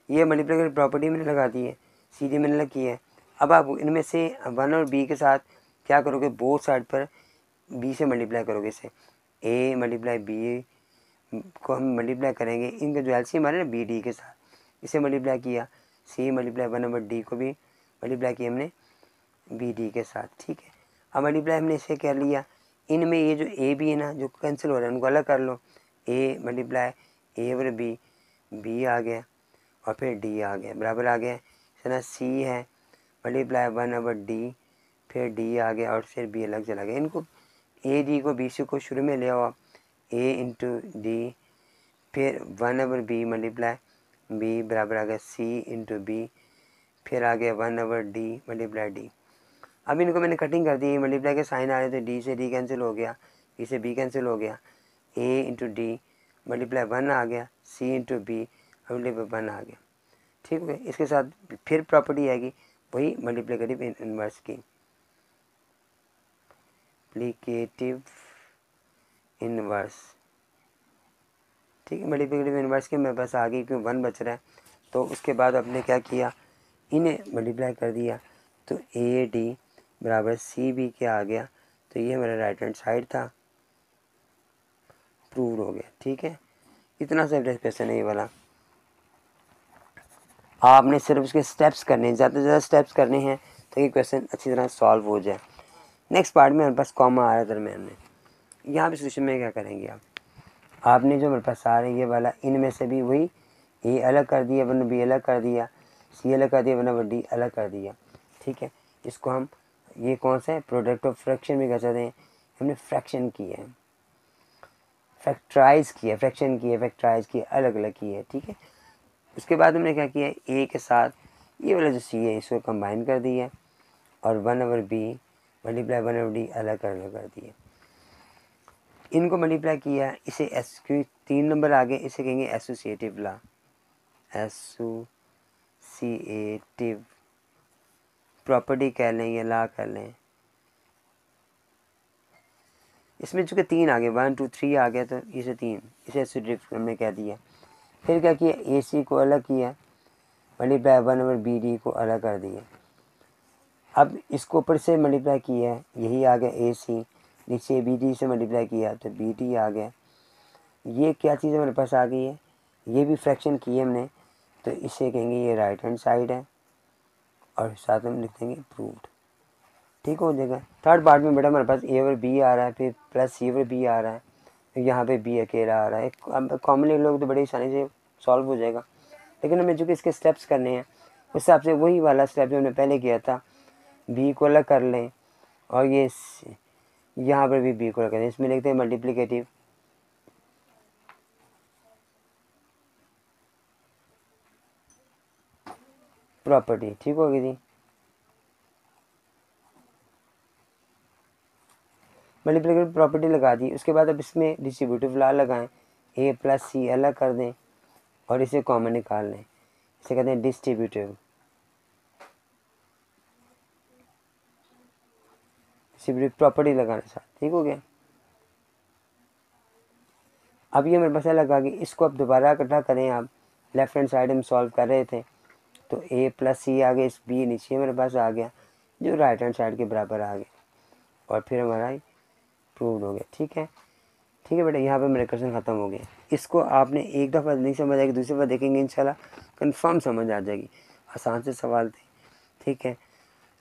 ये मल्टीप्लिकेटिव प्रॉपर्टी मैंने लगा दी है, सीधी मैंने लगी है। अब आप इनमें से 1 और बी के साथ क्या करोगे, बोथ साइड पर बी से मल्टीप्लाई करोगे, इसे ए मल्टीप्लाई बी को हम मल्टीप्लाई करेंगे, इनका जो एलसीएम हमारे ना बी डी के साथ, इसे मल्टीप्लाई किया, सी मल्टीप्लाई 1 नंबर डी को भी मल्टीप्लाई किया हमने बी डी के साथ। ठीक है, अब मल्टीप्लाई हमने इसे कर लिया, इनमें ये जो ए बी है ना जो कैंसिल हो रहा है उनको अलग कर लो, ए मल्टीप्लाई ए और बी आ गया और फिर डी आ गया, बराबर आ गया। इस तरह सी है मल्टीप्लाई 1 ओवर डी, फिर डी आ गया और फिर बी अलग चला गया। इनको ए डी को बी सी को शुरू में ले आओ आप, ए इंटू डी, फिर 1 ओवर बी मल्टीप्लाई बी बराबर आ गया सी इंटू बी, फिर आ गया 1 ओवर डी मल्टीप्लाई डी। अब इनको मैंने कटिंग कर दी, मल्टीप्लाई के साइन आ रहे थे, डी से डी कैंसिल हो गया, बी से बी कैंसिल हो गया, ए इंटू डी मल्टीप्लाई 1 आ गया, सी इंटू बी मल्टीप्लाई बाई 1 आ गया। ठीक है, इसके साथ फिर प्रॉपर्टी आएगी वही मल्टीप्लिकेटिव इनवर्स की, मल्टीप्लिकेटिव इनवर्स। ठीक है, मल्टीप्लिकेटिव इनवर्स के मेरे पास आ गई क्यों 1 बच रहा है। तो उसके बाद आपने क्या किया, इन्हें मल्टीप्लाई कर दिया तो ए डी बराबर सी बी के आ गया। तो ये मेरा राइट हैंड साइड था, प्रूव हो गया। ठीक है, इतना सा क्वेश्चन है ये वाला। आपने सिर्फ उसके स्टेप्स करने हैं, ज़्यादा से ज़्यादा स्टेप्स करने हैं ताकि क्वेश्चन अच्छी तरह सॉल्व हो जाए। नेक्स्ट पार्ट में हमारे पास कॉमा आ रहा है दरम्यान में, यहाँ पे सिचुएशन में क्या करेंगे आपने जो मेरे पास आ रही है ये वाला, इनमें से भी वही ए अलग कर दिया, वरना बी अलग कर दिया, सी अलग कर दिया, वरना डी अलग कर दिया। ठीक है, इसको हम ये कौन सा है, प्रोडक्ट ऑफ फ्रैक्शन भी कह सकते हैं। हमने फ्रैक्शन की है, फैक्टराइज किया, फ्रैक्शन की है, फैक्टराइज की, अलग अलग की है। ठीक है, उसके बाद हमने क्या किया, ए के साथ ये वाला जो सी है इसको कंबाइन कर दिया और 1/b मल्टीप्लाई 1/d अलग कर दिया। इनको मल्टीप्लाई किया, इसे एस क्यों 3 नंबर आ गए, इसे कहेंगे एसोसिएटिव ला, एसोसिएटिव प्रॉपर्टी कह लें या ला कह लें। इसमें चूँकि 3 आ गए, 1 2 3 आ गया, तो इसे 3, इसे एसोसिएटिव हमने कह दिया। फिर क्या किया, ए सी को अलग किया, मल्टीप्लाई 1/bd को अलग कर दिया। अब इसको ऊपर से मल्टीप्लाई किया है, यही आ गया ए सी, नीचे बी डी से मल्टीप्लाई किया तो बी डी आ गया। ये क्या चीज़ हमारे पास आ गई है, ये भी फ्रैक्शन की है हमने, तो इसे कहेंगे ये राइट हैंड साइड है और साथ में लिख देंगे प्रूव्ड। ठीक हो जाएगा। थर्ड पार्ट में बेटा हमारे पास ए और बी आ रहा है, फिर प्लस सी और बी आ रहा है, फिर यहाँ पे बी अकेला आ रहा है। कॉमनली लोग तो बड़ी आसानी से सॉल्व हो जाएगा, लेकिन हमें जो कि इसके स्टेप्स करने हैं उस हिसाब से वही वाला स्टेप जो हमने पहले किया था, बी को अलग कर लें और ये यहाँ पर भी बी को अलग कर दें। इसमें लिखते हैं मल्टीप्लिकेटिव प्रॉपर्टी। ठीक होगी जी, मल्टीप्लिकेटिव प्रॉपर्टी लगा दी। उसके बाद अब इसमें डिस्ट्रीब्यूटिव लॉ लगाएं, ए प्लस सी अलग कर दें और इसे कॉमन निकाल लें, इसे कहते हैं डिस्ट्रीब्यूटिव प्रॉपर्टी लगाने साथ। ठीक हो गया। अब ये मेरे पास अलग आ गई, इसको अब दोबारा इकट्ठा करें आप, लेफ्ट हैंड साइड हम सॉल्व कर रहे थे तो ए प्लस सी आ गया, इस बी नीचे मेरे पास आ गया जो राइट हैंड साइड के बराबर आ गया और फिर हमारा प्रूव्ड हो गया। ठीक है, ठीक है बेटा, यहाँ पे मेरे क्वेश्चन ख़त्म हो गए। इसको आपने एक दफ़ा नहीं समझ आएगी, दूसरी बार देखेंगे इंशाल्लाह कंफर्म समझ आ जाएगी, आसान से सवाल थे। ठीक है,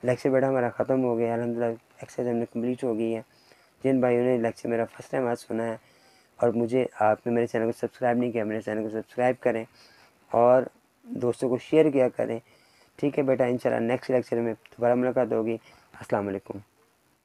लेक्चर बेटा हमारा ख़त्म हो गया, अल्हम्दुलिल्लाह एक्सरसाइज हमने कंप्लीट हो गई है। जिन भाइयों ने लेक्चर मेरा फर्स्ट टाइम आज सुना है और मुझे आपने मेरे चैनल को सब्सक्राइब नहीं किया, मेरे चैनल को सब्सक्राइब करें और दोस्तों को शेयर किया करें। ठीक है बेटा, इंशाल्लाह नेक्स्ट लेक्चर में दोबारा मुलाकात होगी। अस्सलाम वालेकुम।